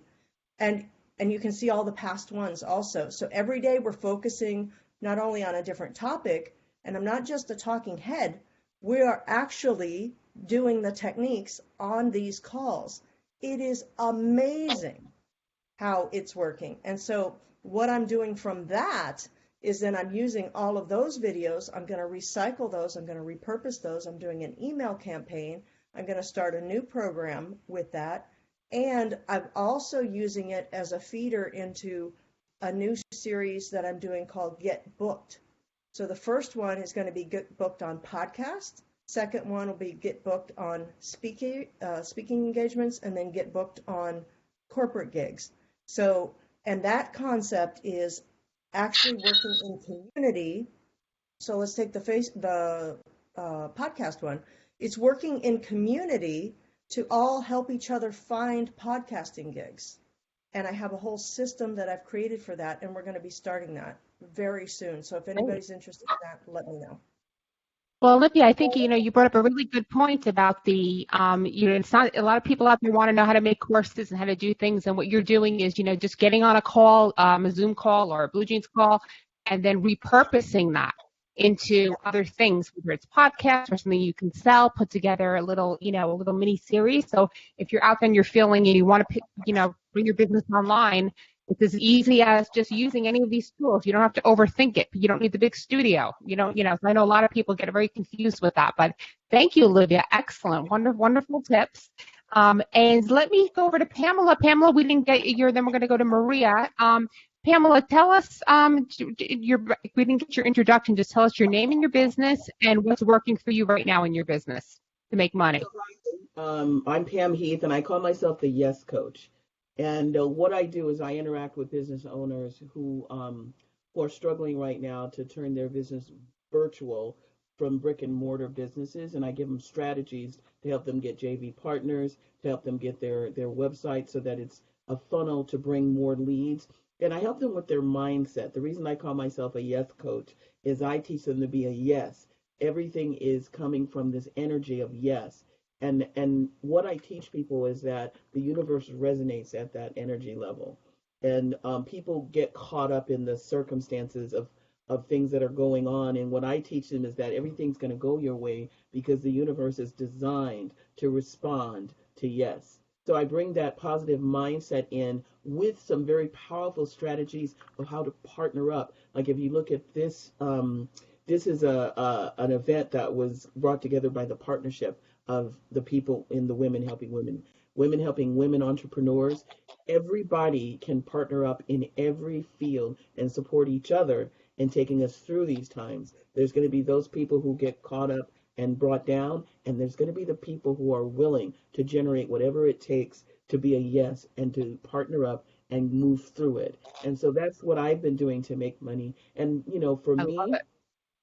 And you can see all the past ones also. So every day we're focusing not only on a different topic, and I'm not just a talking head, we are actually doing the techniques on these calls. It is amazing how it's working. And so what I'm doing from that is then I'm using all of those videos. I'm going to recycle those. I'm going to repurpose those. I'm doing an email campaign. I'm going to start a new program with that. And I'm also using it as a feeder into a new series that I'm doing called Get Booked. So the first one is going to be Get Booked on podcast. Second one will be Get Booked on speaking engagements, and then Get Booked on corporate gigs. So, and that concept is actually working in community. So let's take the podcast one. It's working in community to all help each other find podcasting gigs. And I have a whole system that I've created for that, and we're going to be starting that very soon. So if anybody's interested in that, let me know. Well, Olympia, I think, you brought up a really good point about the, it's not, a lot of people out there want to know how to make courses and how to do things. And what you're doing is, just getting on a call, a Zoom call or a Blue Jeans call, and then repurposing that into other things, whether it's podcasts or something you can sell, put together a little mini series. So if you're out there and you're feeling and you want to, bring your business online, it's as easy as just using any of these tools. You don't have to overthink it. You don't need the big studio. So I know a lot of people get very confused with that, but thank you, Olivia. Excellent. Wonderful tips. And let me go over to Pamela. Pamela, we didn't get your, then we're going to go to Maria. Pamela, tell us, we didn't get your introduction. Just tell us your name and your business and what's working for you right now in your business to make money. I'm Pam Heath, and I call myself the Yes Coach. And what I do is I interact with business owners who are struggling right now to turn their business virtual from brick and mortar businesses, and I give them strategies to help them get JV partners, to help them get their website so that it's a funnel to bring more leads. And I help them with their mindset. The reason I call myself a yes coach is I teach them to be a yes. Everything is coming from this energy of yes. And what I teach people is that the universe resonates at that energy level. And people get caught up in the circumstances of things that are going on. And what I teach them is that everything's going to go your way because the universe is designed to respond to yes. So I bring that positive mindset in with some very powerful strategies of how to partner up. Like if you look at this this is an event that was brought together by the partnership of the people in the Women Helping Women, Women Helping Women entrepreneurs. Everybody can partner up in every field and support each other in taking us through these times. There's going to be those people who get caught up and brought down, and there's going to be the people who are willing to generate whatever it takes to be a yes and to partner up and move through it. And so that's what I've been doing to make money. And, for me,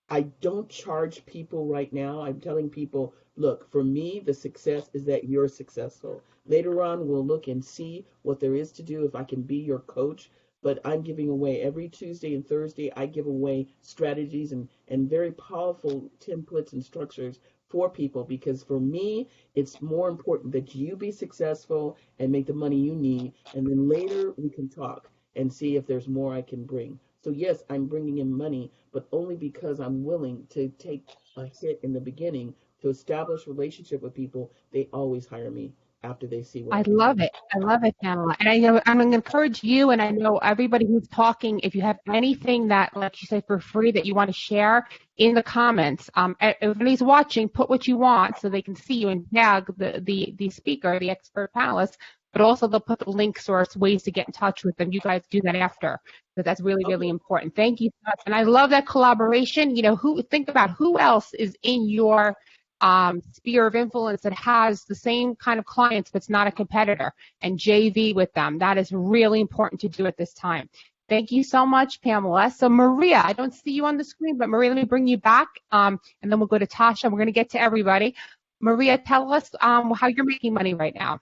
I don't charge people right now. I'm telling people, look, for me, the success is that you're successful. Later on, we'll look and see what there is to do if I can be your coach. But I'm giving away every Tuesday and Thursday, I give away strategies and very powerful templates and structures for people, because for me, it's more important that you be successful and make the money you need. And then later we can talk and see if there's more I can bring. So yes, I'm bringing in money, but only because I'm willing to take a hit in the beginning to establish relationship with people. They always hire me after they see what I I can love do. it. I love it, Pamela. And I know I'm going to encourage you, and I know everybody who's talking, if you have anything that, like you said, for free that you want to share in the comments, if anybody's watching, put what you want so they can see you and tag the speaker, the expert panelist, but also they'll put the links or ways to get in touch with them. You guys do that after, because that's really, really important. Thank you so much. And I love that collaboration. Think about who else is in your sphere of influence that has the same kind of clients but's not a competitor, and JV with them. That is really important to do at this time. Thank you so much, Pamela. So Maria, I don't see you on the screen, but Maria, let me bring you back, and then we'll go to Tasha. We're going to get to everybody. Maria, tell us how you're making money right now.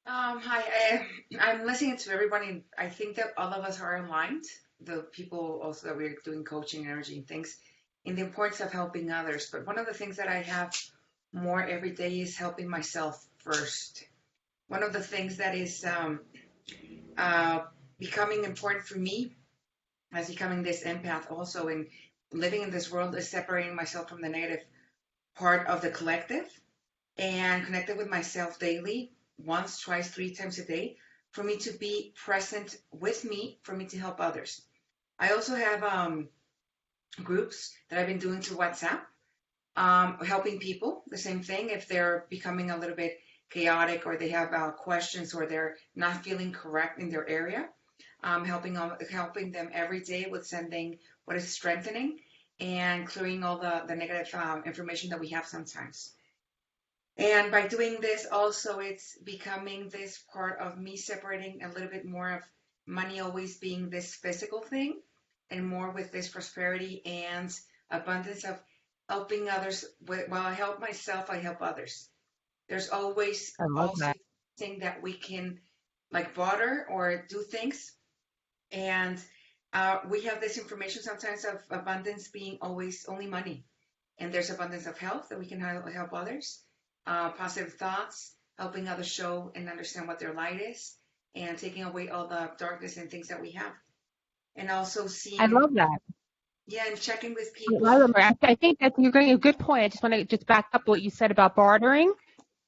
Hi, I'm listening to everybody. I think that all of us are aligned, the people also that we're doing coaching, energy, and things, in the importance of helping others. But one of the things that I have more every day is helping myself first. One of the things that is becoming important for me as becoming this empath also in living in this world is separating myself from the negative part of the collective and connecting with myself daily, once, twice, 3 times a day, for me to be present with me, for me to help others. I also have groups that I've been doing through WhatsApp, helping people, the same thing, if they're becoming a little bit chaotic or they have questions or they're not feeling correct in their area, helping them every day with sending what is strengthening and clearing all the negative information that we have sometimes. And by doing this also, it's becoming this part of me separating a little bit more of money always being this physical thing and more with this prosperity and abundance of helping others. While I help myself, I help others. There's always also thing that we can like barter or do things. And we have this information sometimes of abundance being always only money. And there's abundance of health that we can help others. Positive thoughts, helping others show and understand what their light is, and taking away all the darkness and things that we have. And also seeing. I love that. Yeah, and checking with people. I think that you're getting a good point. I just want to back up what you said about bartering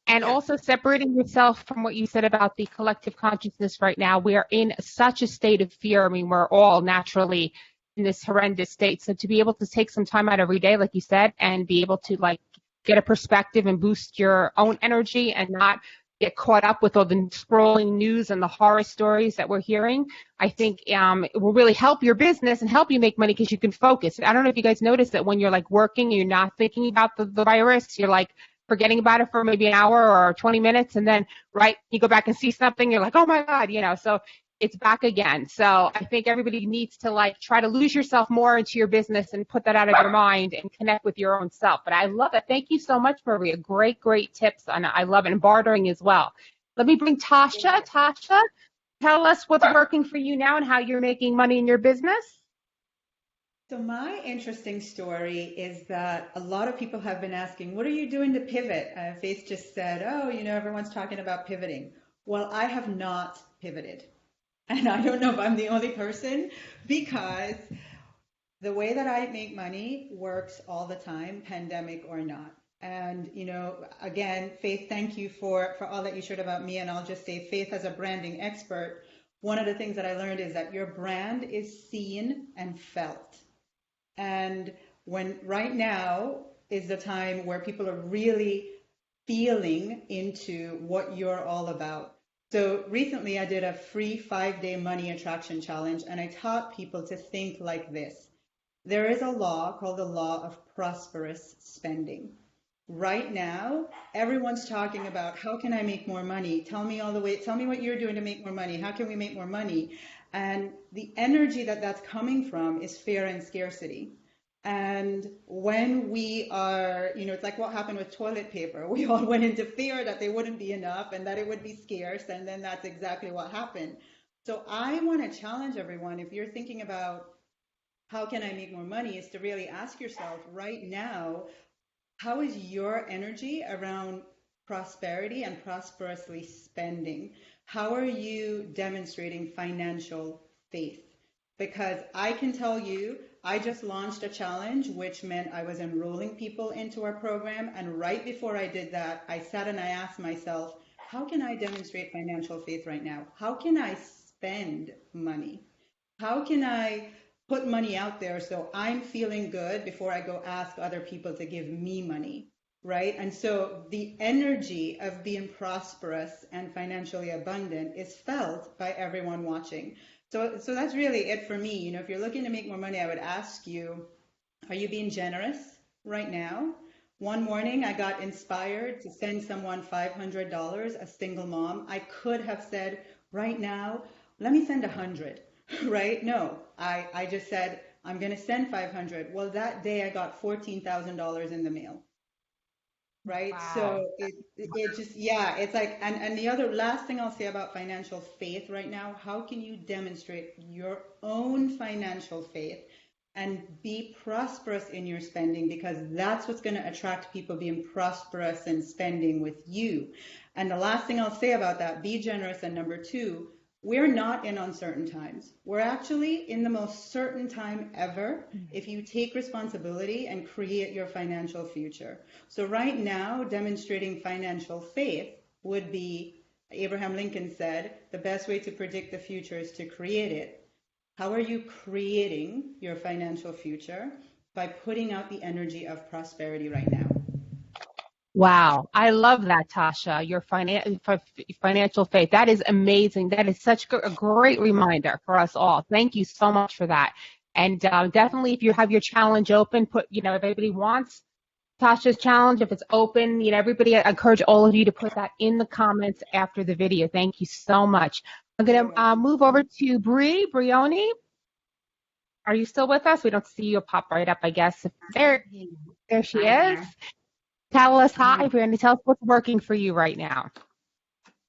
and also separating yourself from what you said about the collective consciousness right now. We are in such a state of fear. I mean, we're all naturally in this horrendous state. So to be able to take some time out every day, like you said, and be able to get a perspective and boost your own energy and not get caught up with all the scrolling news and the horror stories that we're hearing, I think it will really help your business and help you make money because you can focus. I don't know if you guys notice that when you're working and you're not thinking about the virus, you're forgetting about it for maybe an hour or 20 minutes, and then you go back and see something, you're like, oh my God, so it's back again. So I think everybody needs to try to lose yourself more into your business and put that out of your mind and connect with your own self. But I love it. Thank you so much, Maria. Great, great tips. And I love it. And bartering as well. Let me bring Tasha. Tasha, tell us what's working for you now and how you're making money in your business. So my interesting story is that a lot of people have been asking, what are you doing to pivot? Faith just said, oh, everyone's talking about pivoting. Well, I have not pivoted. And I don't know if I'm the only person, because the way that I make money works all the time, pandemic or not. And, again, Faith, thank you for all that you shared about me. And I'll just say, Faith, as a branding expert, one of the things that I learned is that your brand is seen and felt. And when right now is the time where people are really feeling into what you're all about. So recently I did a free 5-day money attraction challenge, and I taught people to think like this. There is a law called the law of prosperous spending. Right now, everyone's talking about how can I make more money? Tell me what you're doing to make more money. How can we make more money? And the energy that's coming from is fear and scarcity. And when we are, it's like what happened with toilet paper. We all went into fear that there wouldn't be enough and that it would be scarce. And then that's exactly what happened. So I want to challenge everyone, if you're thinking about how can I make more money, is to really ask yourself right now, how is your energy around prosperity and prosperously spending? How are you demonstrating financial faith? Because I can tell you, I just launched a challenge, which meant I was enrolling people into our program. And right before I did that, I sat and I asked myself, how can I demonstrate financial faith right now? How can I spend money? How can I put money out there so I'm feeling good before I go ask other people to give me money, right? And so the energy of being prosperous and financially abundant is felt by everyone watching. So that's really it for me. If you're looking to make more money, I would ask you, are you being generous right now? One morning, I got inspired to send someone $500, a single mom. I could have said, right now, let me send 100, right? No, I just said, I'm going to send 500. Well, that day I got $14,000 in the mail. Right. Wow. So it just, yeah, it's like, and the other last thing I'll say about financial faith right now, how can you demonstrate your own financial faith and be prosperous in your spending? Because that's what's going to attract people being prosperous and spending with you. And the last thing I'll say about that, be generous. And number two, we're not in uncertain times. We're actually in the most certain time ever if you take responsibility and create your financial future. So right now, demonstrating financial faith would be, Abraham Lincoln said, the best way to predict the future is to create it. How are you creating your financial future? By putting out the energy of prosperity right now. Wow, I love that, Tasha, your financial faith. That is amazing. That is such a great reminder for us all. Thank you so much for that. And definitely, if you have your challenge open, if everybody wants Tasha's challenge, if it's open, everybody, I encourage all of you to put that in the comments after the video. Thank you so much. I'm going to move over to Brioni. Are you still with us? We don't see you. Pop right up, I guess. There she is. Tell us hi, Brioni. Tell us what's working for you right now.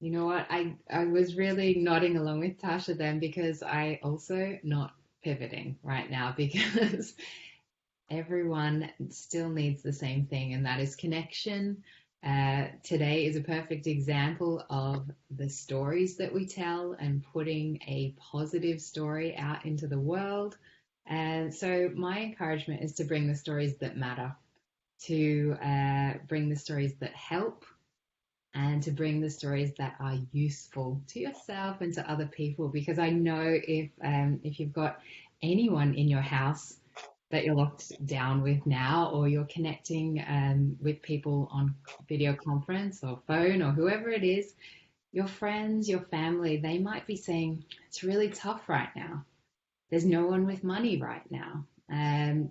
You know what? I was really nodding along with Tasha then, because I also not pivoting right now, because everyone still needs the same thing, and that is connection. Today is a perfect example of the stories that we tell and putting a positive story out into the world. And so my encouragement is to bring the stories that matter, to bring the stories that help, and to bring the stories that are useful to yourself and to other people. Because I know if you've got anyone in your house that you're locked down with now, or you're connecting with people on video conference or phone or whoever it is, your friends, your family, they might be saying, it's really tough right now. There's no one with money right now.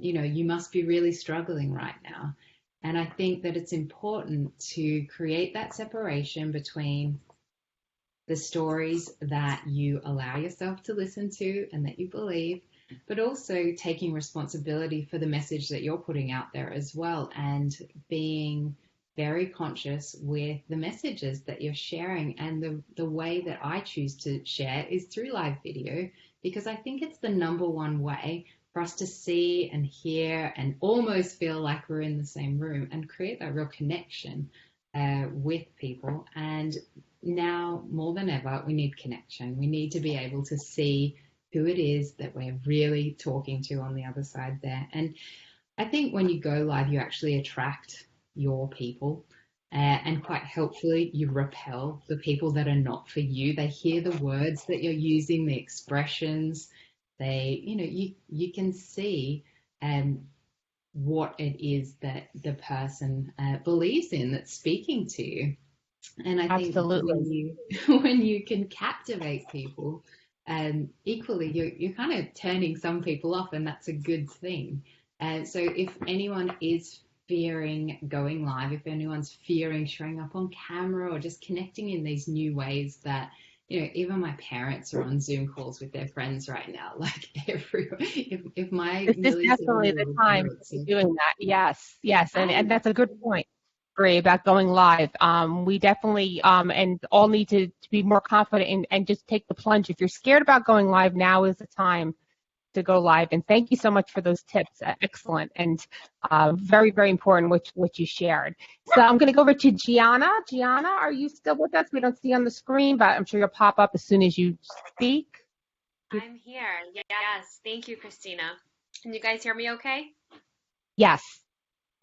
You must be really struggling right now. And I think that it's important to create that separation between the stories that you allow yourself to listen to and that you believe, but also taking responsibility for the message that you're putting out there as well, and being very conscious with the messages that you're sharing. And the way that I choose to share is through live video, because I think it's the number one way for us to see and hear and almost feel like we're in the same room and create that real connection with people. And now more than ever, we need connection. We need to be able to see who it is that we're really talking to on the other side there. And I think when you go live, you actually attract your people, and quite helpfully, you repel the people that are not for you. They hear the words that you're using, the expressions. You can see what it is that the person believes in that's speaking to you. And I think Absolutely. when you can captivate people, equally you're kind of turning some people off, and that's a good thing. And so if anyone is fearing going live, if anyone's fearing showing up on camera or just connecting in these new ways that, even my parents are on Zoom calls with their friends right now. Like if my This is nearly definitely the 7-year-old time parents to be are, doing that. Yes, yes, and I that's a good point, Bree, about going live. We definitely and all need to be more confident and just take the plunge. If you're scared about going live, now is the time to go live. And thank you so much for those tips. Excellent and very, very important, which you shared. So I'm going to go over to Gianna. Gianna, are you still with us? We don't see you on the screen, but I'm sure you'll pop up as soon as you speak. I'm here. Yes. Thank you, Christina. Can you guys hear me okay? Yes.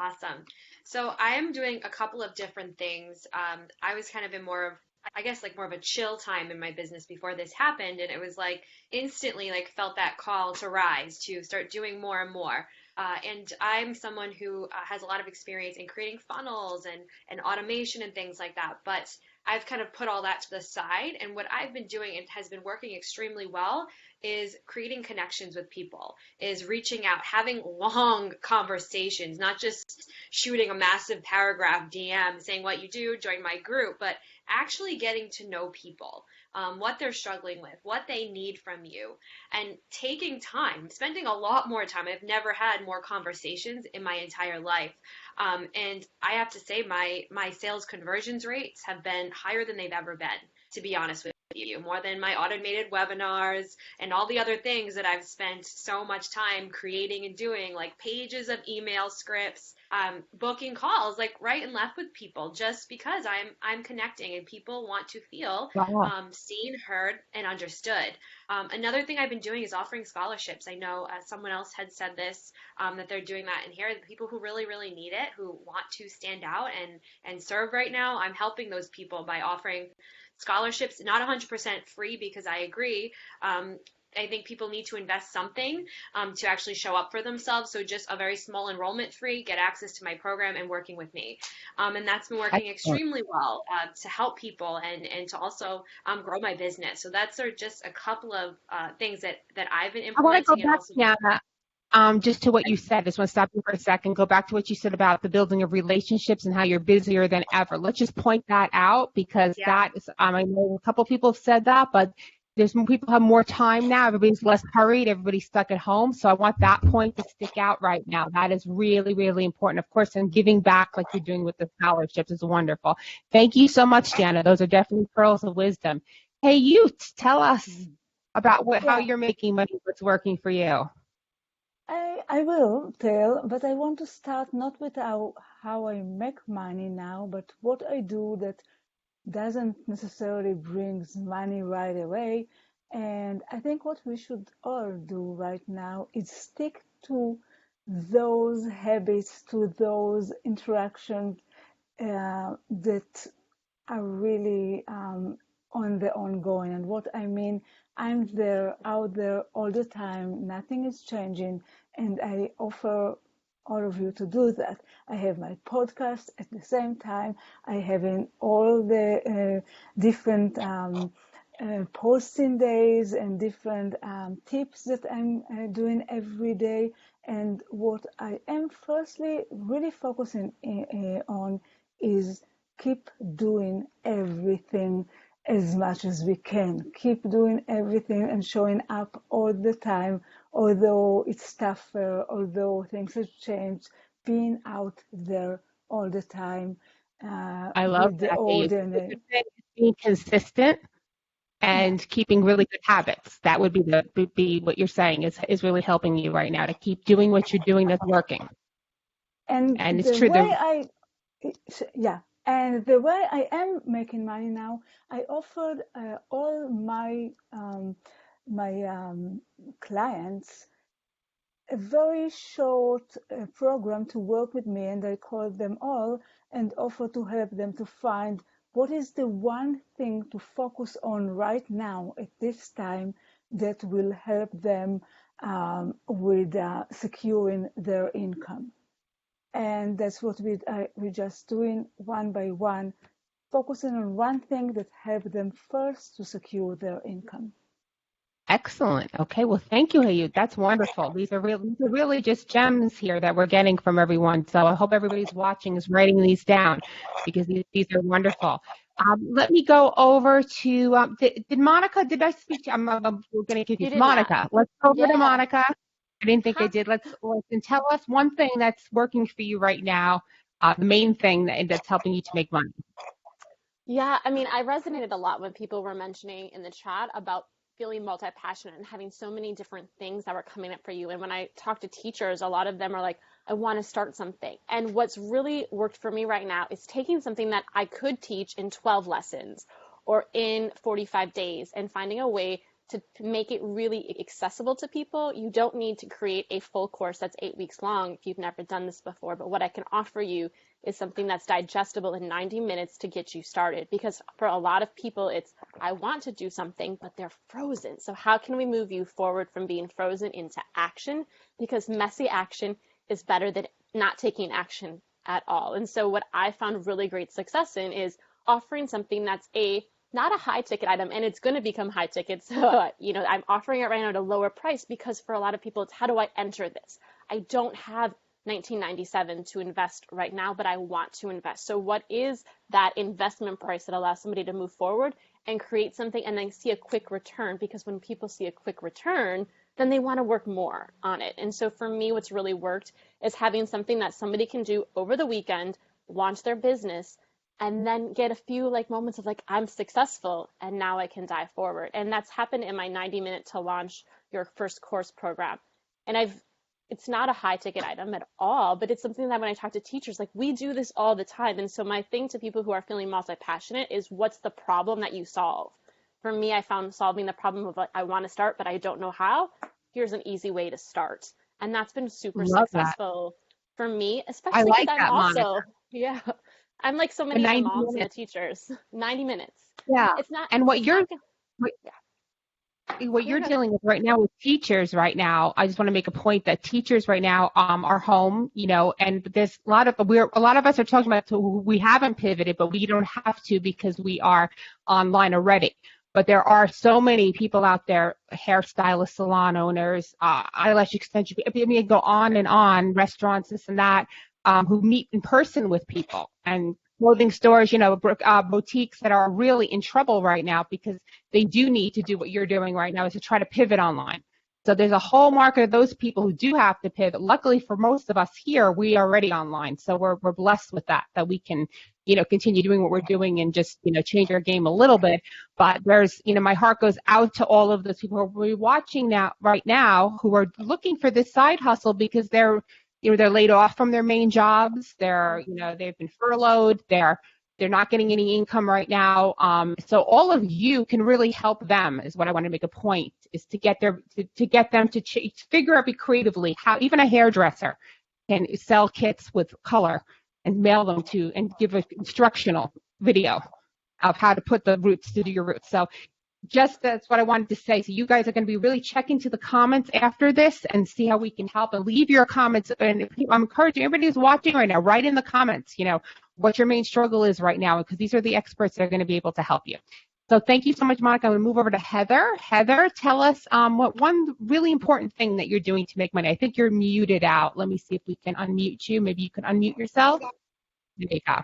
Awesome. So I am doing a couple of different things. I was kind of in more of, I guess, like more of a chill time in my business before this happened. And it was like instantly like felt that call to rise, to start doing more and more. And I'm someone who has a lot of experience in creating funnels and automation and things like that. But I've kind of put all that to the side. And what I've been doing and has been working extremely well is creating connections with people, is reaching out, having long conversations, not just shooting a massive paragraph DM saying what you do, join my group, but actually getting to know people, what they're struggling with, what they need from you, and taking time, spending a lot more time. I've never had more conversations in my entire life. And I have to say my sales conversions rates have been higher than they've ever been, to be honest with you, more than my automated webinars and all the other things that I've spent so much time creating and doing, like pages of email scripts, booking calls like right and left with people, just because I'm connecting and people want to feel seen, heard, and understood. Another thing I've been doing is offering scholarships. I know someone else had said this, that they're doing that in here. The people who really, really need it, who want to stand out and serve right now, I'm helping those people by offering scholarships, not 100% free, because I agree. I think people need to invest something to actually show up for themselves. So just a very small enrollment fee, get access to my program and working with me. And that's been working extremely well to help people and to also grow my business. So that's just a couple of things that I've been I want to implementing. go back, Gianna, just to what you said. I just want to stop you for a second. Go back to what you said about the building of relationships and how you're busier than ever. Let's just point that out, because that is, I know a couple of people have said that, but there's more people have more time now. Everybody's less hurried. Everybody's stuck at home. So I want that point to stick out right now. That is really, really important. Of course, and giving back like you're doing with the scholarships is wonderful. Thank you so much, Gianna. Those are definitely pearls of wisdom. Hey, you, tell us about how you're making money, what's working for you. I will tell, but I want to start not with how I make money now, but what I do that doesn't necessarily brings money right away. And I think what we should all do right now is stick to those habits, to those interactions that are really on the ongoing. And what I mean, I'm there, out there all the time. Nothing is changing, and I offer all of you to do that. I have my podcast at the same time. I have in all the different posting days and different tips that I'm doing every day. And what I am firstly really focusing on is keep doing everything as much as we can. Keep doing everything and showing up all the time, although it's tougher, although things have changed, being out there all the time. I love with the that. old and Being consistent and keeping really good habits. That would be what you're saying is really helping you right now to keep doing what you're doing that's working. And it's the true. way and the way I am making money now, I offered all my clients a very short program to work with me, and I called them all and offer to help them to find what is the one thing to focus on right now at this time that will help them with securing their income. And that's what we're just doing one by one, focusing on one thing that helps them first to secure their income. Excellent. Okay. Well, thank you, Hayut. That's wonderful. These are really just gems here that we're getting from everyone. So I hope everybody's watching is writing these down because these are wonderful. Let me go over to, did Monica, did I speak to, I'm going to give you Monica. Let's go over to Monica. I didn't think I did. Let's tell us one thing that's working for you right now, the main thing that's helping you to make money. Yeah, I mean, I resonated a lot when people were mentioning in the chat about feeling multi-passionate and having so many different things that were coming up for you. And when I talk to teachers, a lot of them are like, I want to start something. And what's really worked for me right now is taking something that I could teach in 12 lessons or in 45 days and finding a way to make it really accessible to people. You don't need to create a full course that's 8 weeks long if you've never done this before. But what I can offer you is something that's digestible in 90 minutes to get you started. Because for a lot of people, it's, I want to do something, but they're frozen. So how can we move you forward from being frozen into action? Because messy action is better than not taking action at all. And so what I found really great success in is offering something that's not a high ticket item, and it's going to become high ticket. So, I'm offering it right now at a lower price because for a lot of people, it's how do I enter this? I don't have $19.97 to invest right now, but I want to invest. So what is that investment price that allows somebody to move forward and create something and then see a quick return? Because when people see a quick return, then they want to work more on it. And so for me, what's really worked is having something that somebody can do over the weekend, launch their business, and then get a few moments of I'm successful and now I can dive forward. And that's happened in my 90-minute to launch your first course program. And it's not a high ticket item at all, but it's something that when I talk to teachers, we do this all the time. And so my thing to people who are feeling multi-passionate is, what's the problem that you solve? For me, I found solving the problem of I want to start, but I don't know how. Here's an easy way to start. And that's been super successful for me, especially because I'm also, Monica. Yeah. I'm like so many of the moms and the teachers. 90 minutes. Yeah. It's not. And what you're dealing with right now with teachers right now, I just want to make a point that teachers right now are home, and there's a lot of us are talking about we haven't pivoted, but we don't have to because we are online already. But there are so many people out there, hairstylists, salon owners, eyelash extension, go on and on, restaurants, this and that, who meet in person with people, and clothing stores, boutiques that are really in trouble right now because they do need to do what you're doing right now, is to try to pivot online. So there's a whole market of those people who do have to pivot. Luckily for most of us here, we are already online. So we're blessed with that we can, continue doing what we're doing and just, change our game a little bit. But there's, my heart goes out to all of those people who are watching right now who are looking for this side hustle because they're laid off from their main jobs. They've been furloughed. They're not getting any income right now. So all of you can really help them, is what I want to make a point, is to get them to figure out creatively how even a hairdresser can sell kits with color and mail them to and give an instructional video of how to put the roots to do your roots. So just that's what I wanted to say. So you guys are going to be really checking to the comments after this and see how we can help, and leave your comments. And I'm encouraging everybody who's watching right now, write in the comments, what your main struggle is right now, because these are the experts that are going to be able to help you. So thank you so much, Monica. I'm going to move over to Heather. Heather, tell us what one really important thing that you're doing to make money. I think you're muted out. Let me see if we can unmute you. Maybe you can unmute yourself. There you go.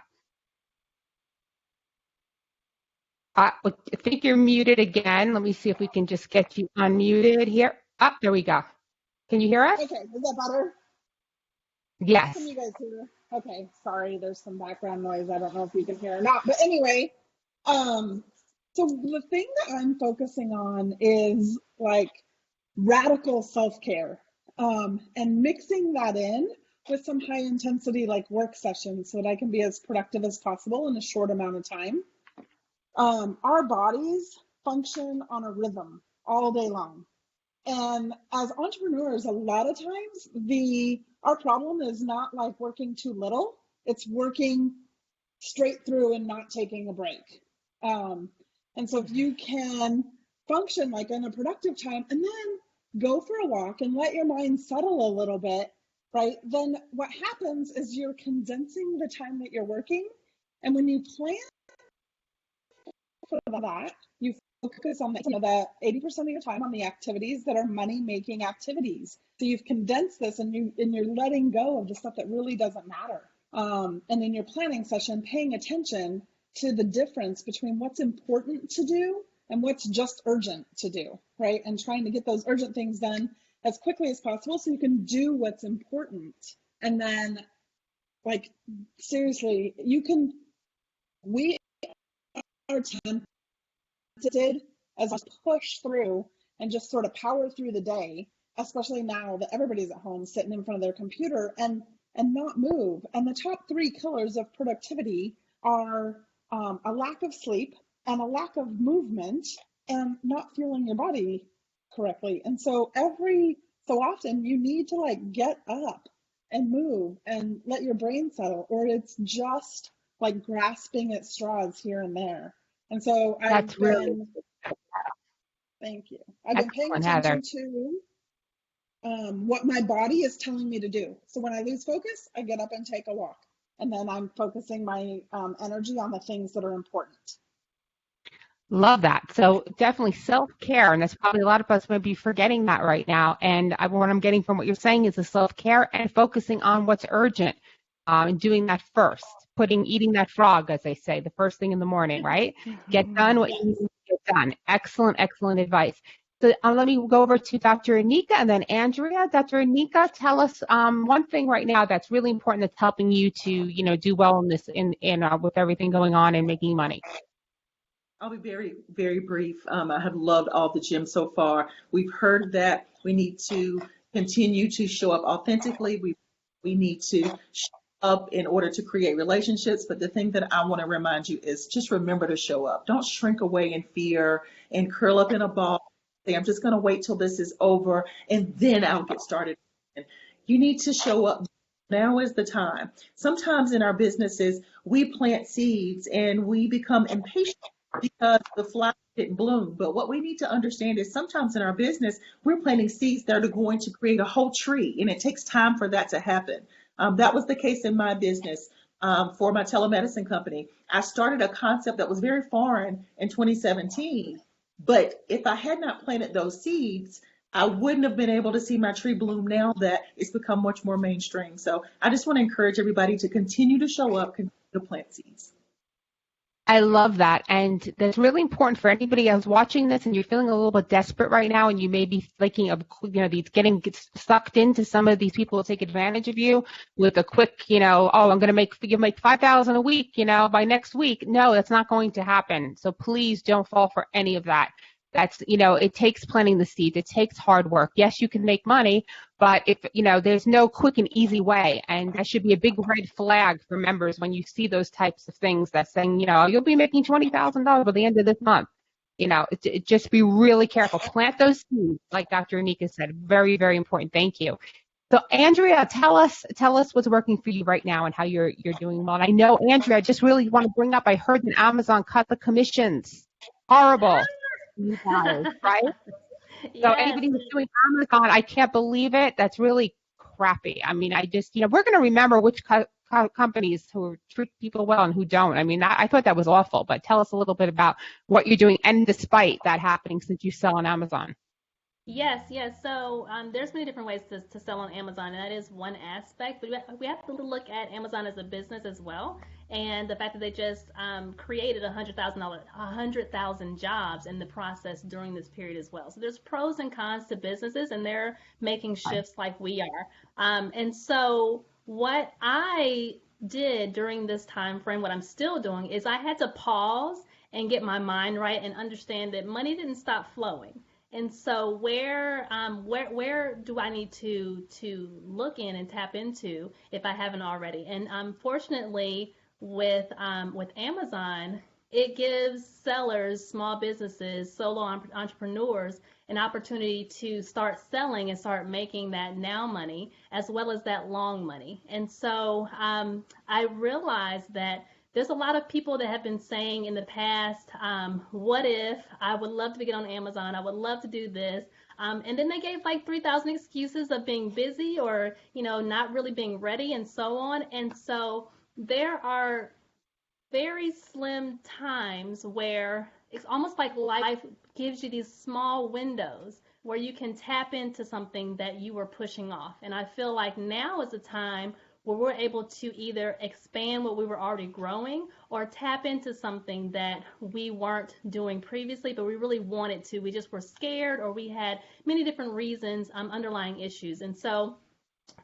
I think you're muted again. Let me see if we can just get you unmuted here. There we go. Can you hear us? Okay, is that better? Yes. Can you guys hear? Okay, sorry, there's some background noise. I don't know if you can hear or not. But anyway, so the thing that I'm focusing on is radical self-care, and mixing that in with some high intensity work sessions so that I can be as productive as possible in a short amount of time. Our bodies function on a rhythm all day long. And as entrepreneurs, a lot of times our problem is not working too little, it's working straight through and not taking a break. And so if you can function in a productive time and then go for a walk and let your mind settle a little bit, right? Then what happens is you're condensing the time that you're working. And when you plan for that, you focus on the 80% of your time on the activities that are money-making activities. So you've condensed this, and you're letting go of the stuff that really doesn't matter. And in your planning session, paying attention to the difference between what's important to do and what's just urgent to do, right? And trying to get those urgent things done as quickly as possible so you can do what's important. And then, like, seriously, we are tempted as I push through and just sort of power through the day, especially now that everybody's at home sitting in front of their computer and not move. And the top 3 killers of productivity are a lack of sleep and a lack of movement and not fueling your body correctly. And so every so often you need to like get up and move and let your brain settle, or it's just like grasping at straws here and there. And so That's really thank you. I've been paying excellent, Heather. attention to what my body is telling me to do. So when I lose focus, I get up and take a walk. And then I'm focusing my energy on the things that are important. Love that. So definitely self-care, and that's probably a lot of us may be forgetting that right now. And what I'm getting from what you're saying is the self-care and focusing on what's urgent, and doing that first, eating that frog, as they say, the first thing in the morning, right? Get done what you need to get done. Excellent, excellent advice. So let me go over to Dr. Anika and then Andrea. Dr. Anika, tell us one thing right now that's really important that's helping you to, do well in this, with everything going on and making money. I'll be very, very brief. I have loved all the gems so far. We've heard that we need to continue to show up authentically. We need to show up in order to create relationships. But the thing that I want to remind you is just remember to show up. Don't shrink away in fear and curl up in a ball. Say, I'm just going to wait till this is over and then I'll get started. You need to show up. Now is the time. Sometimes in our businesses, we plant seeds and we become impatient because the flower didn't bloom. But what we need to understand is sometimes in our business, we're planting seeds that are going to create a whole tree, and it takes time for that to happen. That was the case in my business for my telemedicine company. I started a concept that was very foreign in 2017, but if I had not planted those seeds, I wouldn't have been able to see my tree bloom now that it's become much more mainstream. So I just want to encourage everybody to continue to show up, continue to plant seeds. I love that. And that's really important for anybody else watching this and you're feeling a little bit desperate right now and you may be thinking of, getting sucked into some of these people who take advantage of you with a quick, I'm going to make $5,000 a week, by next week. No, that's not going to happen. So please don't fall for any of that. That's, it takes planting the seeds. It takes hard work. Yes, you can make money, but if, there's no quick and easy way. And that should be a big red flag for members when you see those types of things that's saying, you'll be making $20,000 by the end of this month. Just be really careful. Plant those seeds, like Dr. Anika said. Very, very important. Thank you. So Andrea, tell us what's working for you right now and how you're doing well. And I know, Andrea, I just really want to bring up, I heard that Amazon cut the commissions. Horrible. You guys, right? Yes. So anybody who's doing Amazon, I can't believe it. That's really crappy. I mean, I just, we're going to remember which companies who treat people well and who don't. I mean, I thought that was awful, but tell us a little bit about what you're doing and despite that happening since you sell on Amazon. Yes. So there's many different ways to sell on Amazon, and that is one aspect. But we have to look at Amazon as a business as well, and the fact that they just created 100,000 jobs in the process during this period as well. So there's pros and cons to businesses, and they're making shifts like we are. And so what I did during this time frame, what I'm still doing, is I had to pause and get my mind right and understand that money didn't stop flowing. And so where do I need to look in and tap into if I haven't already? And fortunately, with Amazon, it gives sellers, small businesses, solo entrepreneurs an opportunity to start selling and start making that now money as well as that long money. And so I realized that there's a lot of people that have been saying in the past, what if, I would love to get on Amazon, I would love to do this, And then they gave like 3,000 excuses of being busy or, not really being ready and so on. And so there are very slim times where it's almost like life gives you these small windows where you can tap into something that you were pushing off. And I feel like now is a time where we're able to either expand what we were already growing or tap into something that we weren't doing previously, but we really wanted to. We just were scared, or we had many different reasons, underlying issues. And so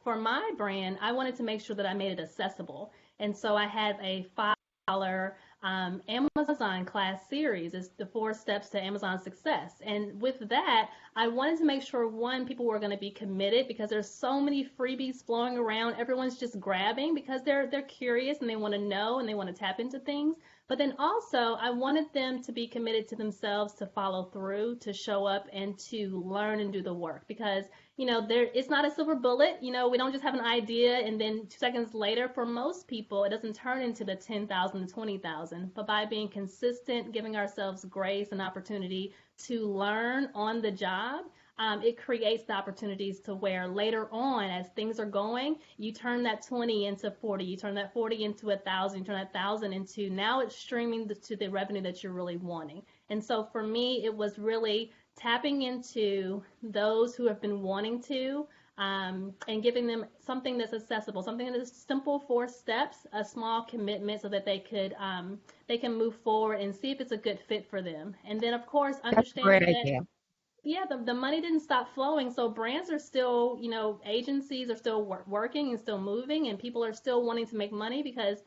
for my brand, I wanted to make sure that I made it accessible. And so I had a $5 Amazon class series. It's the 4 steps to Amazon success. And with that, I wanted to make sure, one, people were going to be committed, because there's so many freebies flowing around. Everyone's just grabbing because they're curious and they want to know and they want to tap into things. But then also, I wanted them to be committed to themselves, to follow through, to show up, and to learn and do the work. Because, it's not a silver bullet. We don't just have an idea and then 2 seconds later, for most people, it doesn't turn into the 10,000 to 20,000. But by being consistent, giving ourselves grace and opportunity to learn on the job, it creates the opportunities to where later on, as things are going, you turn that 20 into 40, you turn that 40 into 1,000, you turn that 1,000 into, now it's streaming to the revenue that you're really wanting. And so for me, it was really tapping into those who have been wanting to, and giving them something that's accessible, something that's simple, 4 steps, a small commitment, so that they can move forward and see if it's a good fit for them. And then, of course, understanding that, yeah, the money didn't stop flowing. So brands are still, agencies are still working and still moving, and people are still wanting to make money, because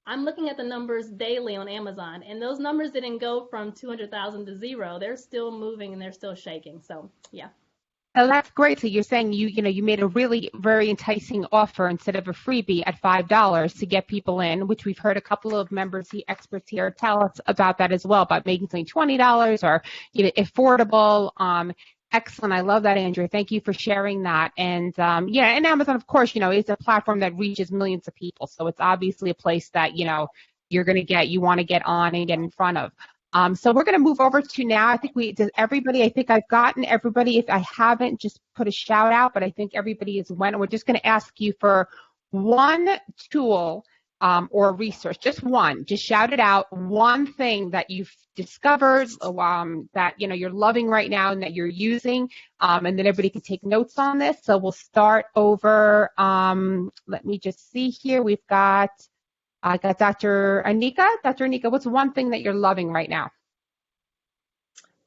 I'm looking at the numbers daily on Amazon, and those numbers didn't go from 200,000 to 0. They're still moving and they're still shaking. So, yeah. Oh, that's great. So you're saying you made a really very enticing offer instead of a freebie at $5 to get people in, which we've heard a couple of experts here tell us about that as well, about making something $20 or affordable. Excellent. I love that, Andrea. Thank you for sharing that. And and Amazon, of course, is a platform that reaches millions of people. So it's obviously a place that, you want to get on and get in front of. So we're going to move over to now. I think I've gotten everybody. If I haven't, just put a shout out, but I think everybody is went. We're just going to ask you for one tool or resource, just one. Just shout it out. One thing that you've discovered that you're loving right now and that you're using, and then everybody can take notes on this. So we'll start over. Let me just see here. I got Dr. Anika. Dr. Anika, what's one thing that you're loving right now?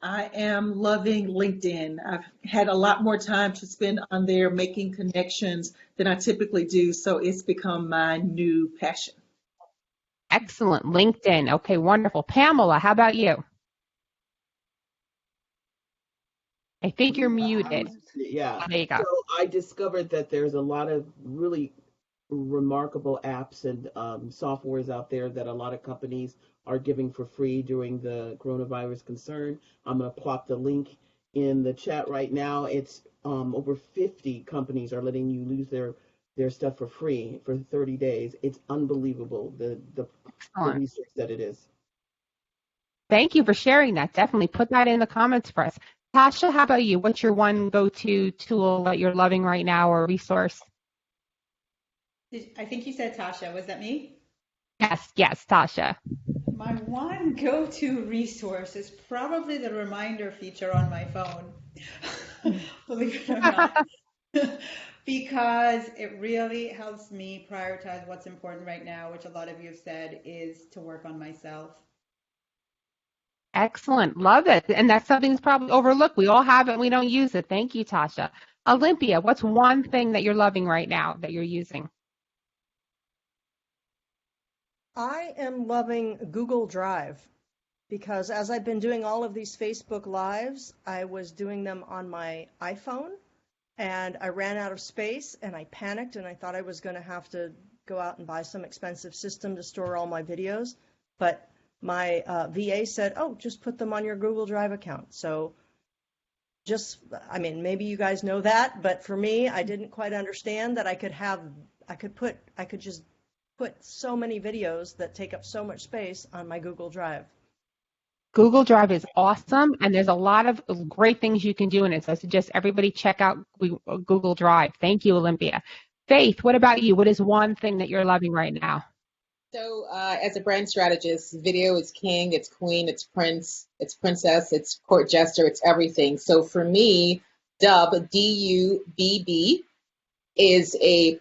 I am loving LinkedIn. I've had a lot more time to spend on there making connections than I typically do, so it's become my new passion. Excellent. LinkedIn. Okay, wonderful. Pamela, how about you? I think you're muted. Yeah. There you go. So I discovered that there's a lot of really remarkable apps and softwares out there that a lot of companies are giving for free during the coronavirus concern. I'm going to plop the link in the chat right now. It's over 50 companies are letting you use their stuff for free for 30 days. It's unbelievable, the research that it is. Thank you for sharing that. Definitely put that in the comments for us. Tasha, how about you? What's your one go-to tool that you're loving right now, or resource? I think you said Tasha. Was that me? Yes, Tasha. My one go-to resource is probably the reminder feature on my phone, believe it or not, because it really helps me prioritize what's important right now, which a lot of you have said is to work on myself. Excellent. Love it. And that's something that's probably overlooked. We all have it. We don't use it. Thank you, Tasha. Olympia, what's one thing that you're loving right now that you're using? I am loving Google Drive, because as I've been doing all of these Facebook Lives, I was doing them on my iPhone, and I ran out of space, and I panicked, and I thought I was going to have to go out and buy some expensive system to store all my videos. But my VA said, oh, just put them on your Google Drive account. So maybe you guys know that, but for me, I didn't quite understand that I could just put so many videos that take up so much space on my Google Drive. Google Drive is awesome, and there's a lot of great things you can do in it. So I suggest everybody check out Google Drive. Thank you, Olympia. Faith, what about you? What is one thing that you're loving right now? So, as a brand strategist, video is king, it's queen, it's prince, it's princess, it's court jester, it's everything. So for me, Dubb, D-U-B-B, is a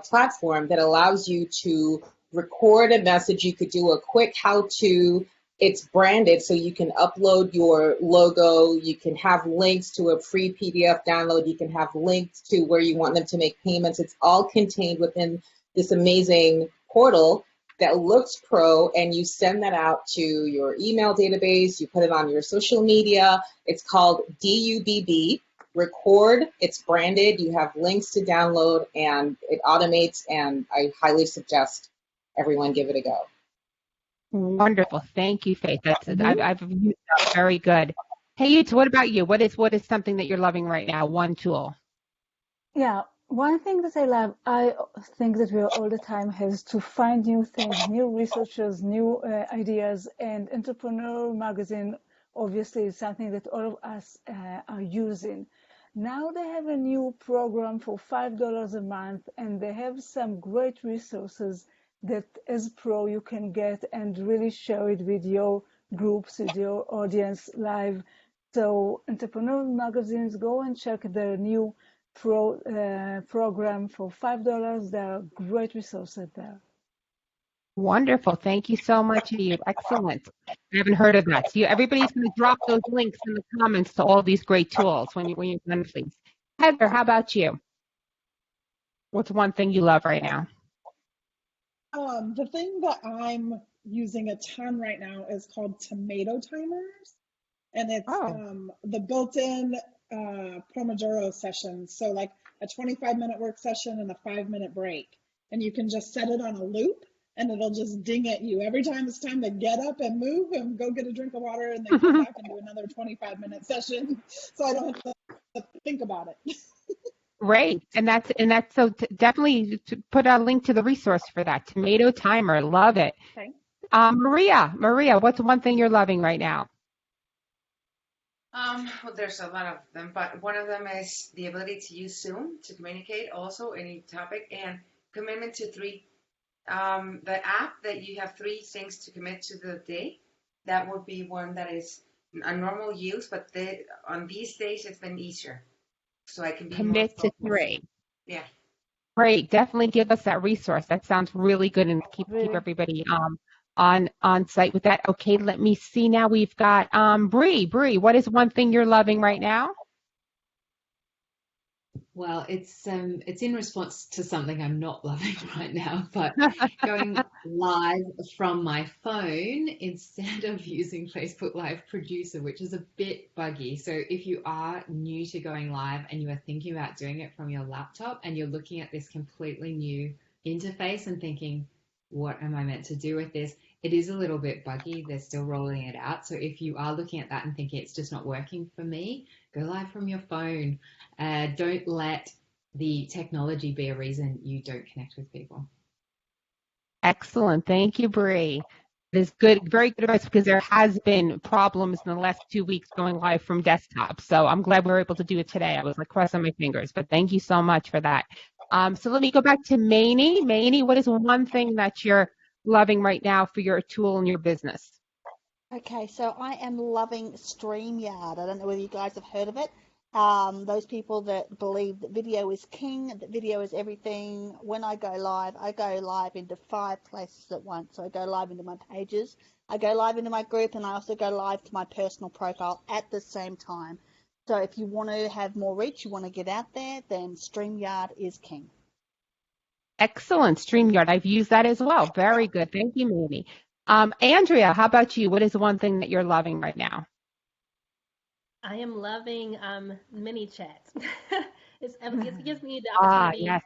platform that allows you to record a message. You could do a quick how-to. It's branded, so you can upload your logo. You can have links to a free PDF download. You can have links to where you want them to make payments. It's all contained within this amazing portal that looks pro, and you send that out to your email database. You put it on your social media. It's called DUBB. Record. It's branded. You have links to download, and it automates. And I highly suggest everyone give it a go. Wonderful. Thank you, Faith. I've used that. Very good. Hey, Yuta, what about you? What is something that you're loving right now? One tool. Yeah, one thing that I love, I think that we all the time has to find new things, new researchers, new ideas, and Entrepreneur Magazine obviously is something that all of us are using. Now they have a new program for $5 a month, and they have some great resources that as pro you can get and really share it with your groups, with your audience live. So Entrepreneur Magazines, go and check their new program for $5. There are great resources there. Wonderful. Thank you so much, you. Excellent. I haven't heard of that. So everybody's going to drop those links in the comments to all these great tools when you're done, please. Heather, how about you? What's one thing you love right now? The thing that I'm using a ton right now is called Tomato Timers, and it's the built-in Pomodoro sessions. So like a 25-minute work session and a 5-minute break, and you can just set it on a loop, and it'll just ding at you every time it's time to get up and move and go get a drink of water, and then come back and do another 25-minute session, so I don't have to think about it. Great, and that's so definitely to put a link to the resource for that. Tomato Timer, love it. Okay. Maria, what's one thing you're loving right now? Well, there's a lot of them, but one of them is the ability to use Zoom to communicate also any topic, and commitment to 3. The app that you have 3 things to commit to the day, that would be one that is a normal use, but on these days it's been easier. So I can be commit to 3. Yeah. Great. Definitely give us that resource. That sounds really good, and keep everybody on site with that. Okay, let me see now. We've got Bree. Bree, what is one thing you're loving right now? Well, it's in response to something I'm not loving right now, but going live from my phone instead of using Facebook Live Producer, which is a bit buggy. So if you are new to going live and you are thinking about doing it from your laptop and you're looking at this completely new interface and thinking, what am I meant to do with this? It is a little bit buggy. They're still rolling it out. So if you are looking at that and thinking it's just not working for me, go live from your phone. Don't let the technology be a reason you don't connect with people. Excellent. Thank you, Bree. It is good, very good advice, because there has been problems in the last 2 weeks going live from desktop. So I'm glad we were able to do it today. I was like crossing my fingers, but thank you so much for that. So let me go back to Maney. Maney, what is one thing that you're loving right now for your tool in your business? Okay, so I am loving StreamYard. I don't know whether you guys have heard of it. Those people that believe that video is king, that video is everything. When I go live into 5 places at once. So I go live into my pages, I go live into my group, and I also go live to my personal profile at the same time. So if you want to have more reach, you want to get out there, then StreamYard is king. Excellent. StreamYard. I've used that as well. Very good. Thank you, Maney. Andrea, how about you? What is one thing that you're loving right now? I am loving mini chats. It gives me the opportunity Yes.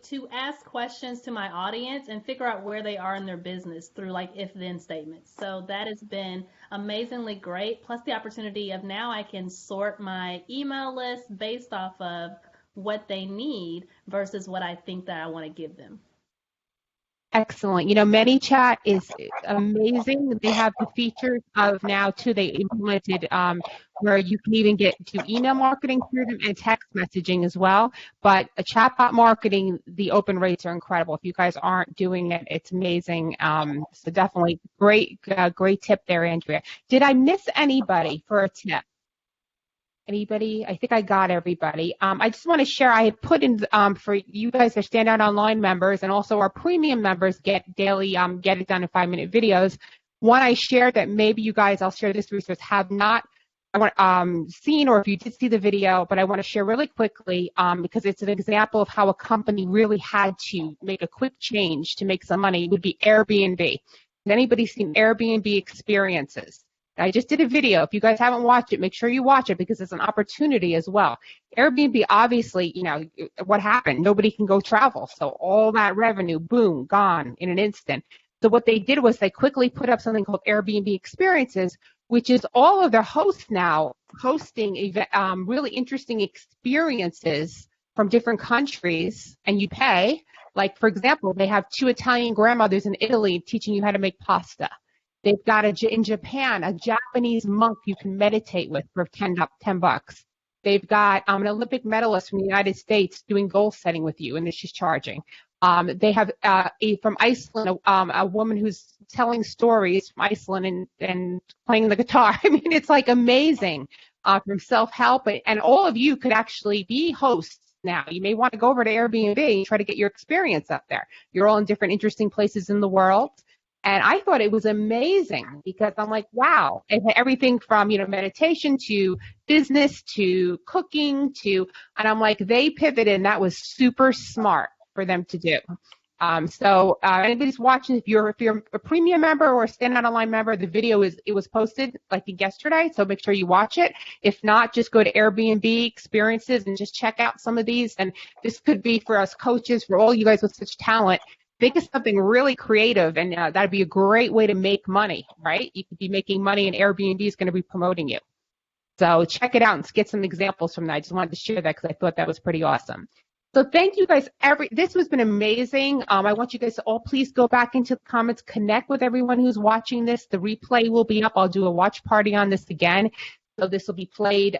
to ask questions to my audience and figure out where they are in their business through like if-then statements. So that has been amazingly great. Plus the opportunity of now I can sort my email list based off of what they need versus what I think that I want to give them. Excellent. You know, ManyChat is amazing. They have the features of now too. They implemented where you can even get to email marketing through them and text messaging as well. But a chatbot marketing, the open rates are incredible. If you guys aren't doing it, it's amazing. So definitely great tip there, Andrea. Did I miss anybody for a tip? Anybody? I think I got everybody. I just want to share, I had put in for you guys, our Standout Online members, and also our premium members get daily Get It Done in 5-minute videos. One I shared that maybe you guys, I'll share this resource, have not seen, or if you did see the video, but I want to share really quickly because it's an example of how a company really had to make a quick change to make some money, would be Airbnb. Has anybody seen Airbnb experiences? I just did a video. If you guys haven't watched it, make sure you watch it because it's an opportunity as well. Airbnb, obviously, you know, what happened? Nobody can go travel. So all that revenue, boom, gone in an instant. So what they did was they quickly put up something called Airbnb Experiences, which is all of their hosts now hosting really interesting experiences from different countries, and you pay. Like, for example, they have 2 Italian grandmothers in Italy teaching you how to make pasta. They've got in Japan, a Japanese monk you can meditate with for $10. They've got an Olympic medalist from the United States doing goal setting with you, and she's charging. They have from Iceland, a woman who's telling stories from Iceland and playing the guitar. I mean, it's like amazing from self-help. And all of you could actually be hosts now. You may want to go over to Airbnb and try to get your experience up there. You're all in different interesting places in the world. And I thought it was amazing because I'm like, wow, it had everything from, you know, meditation to business to cooking to, and I'm like, they pivoted, and that was super smart for them to do. So anybody's watching, if you're a premium member or a Standout Online member, the video was posted like yesterday, so make sure you watch it. If not, just go to Airbnb Experiences and just check out some of these. And this could be for us coaches, for all you guys with such talent. Think of something really creative, and that'd be a great way to make money, right? You could be making money, and Airbnb is going to be promoting you. So check it out and get some examples from that. I just wanted to share that because I thought that was pretty awesome. So thank you guys. This has been amazing. I want you guys to all please go back into the comments, connect with everyone who's watching this. The replay will be up. I'll do a watch party on this again. So this will be played.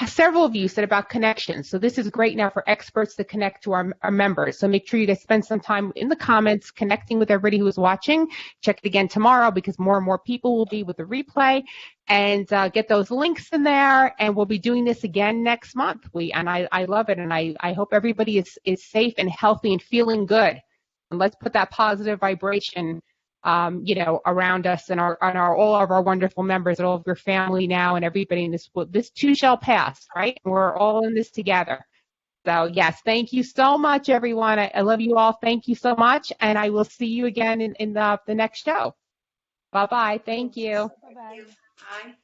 Several of you said about connections. So this is great now for experts to connect to our members. So make sure you guys spend some time in the comments connecting with everybody who is watching. Check it again tomorrow because more and more people will be with the replay, and get those links in there. And we'll be doing this again next month. I love it, and I hope everybody is safe and healthy and feeling good. And let's put that positive vibration around us and all of our wonderful members and all of your family now and everybody in this too shall pass, right? We're all in this together. So yes, thank you so much, everyone. I love you all. Thank you so much. And I will see you again in the next show. Bye-bye. Thank you. Bye-bye. Bye.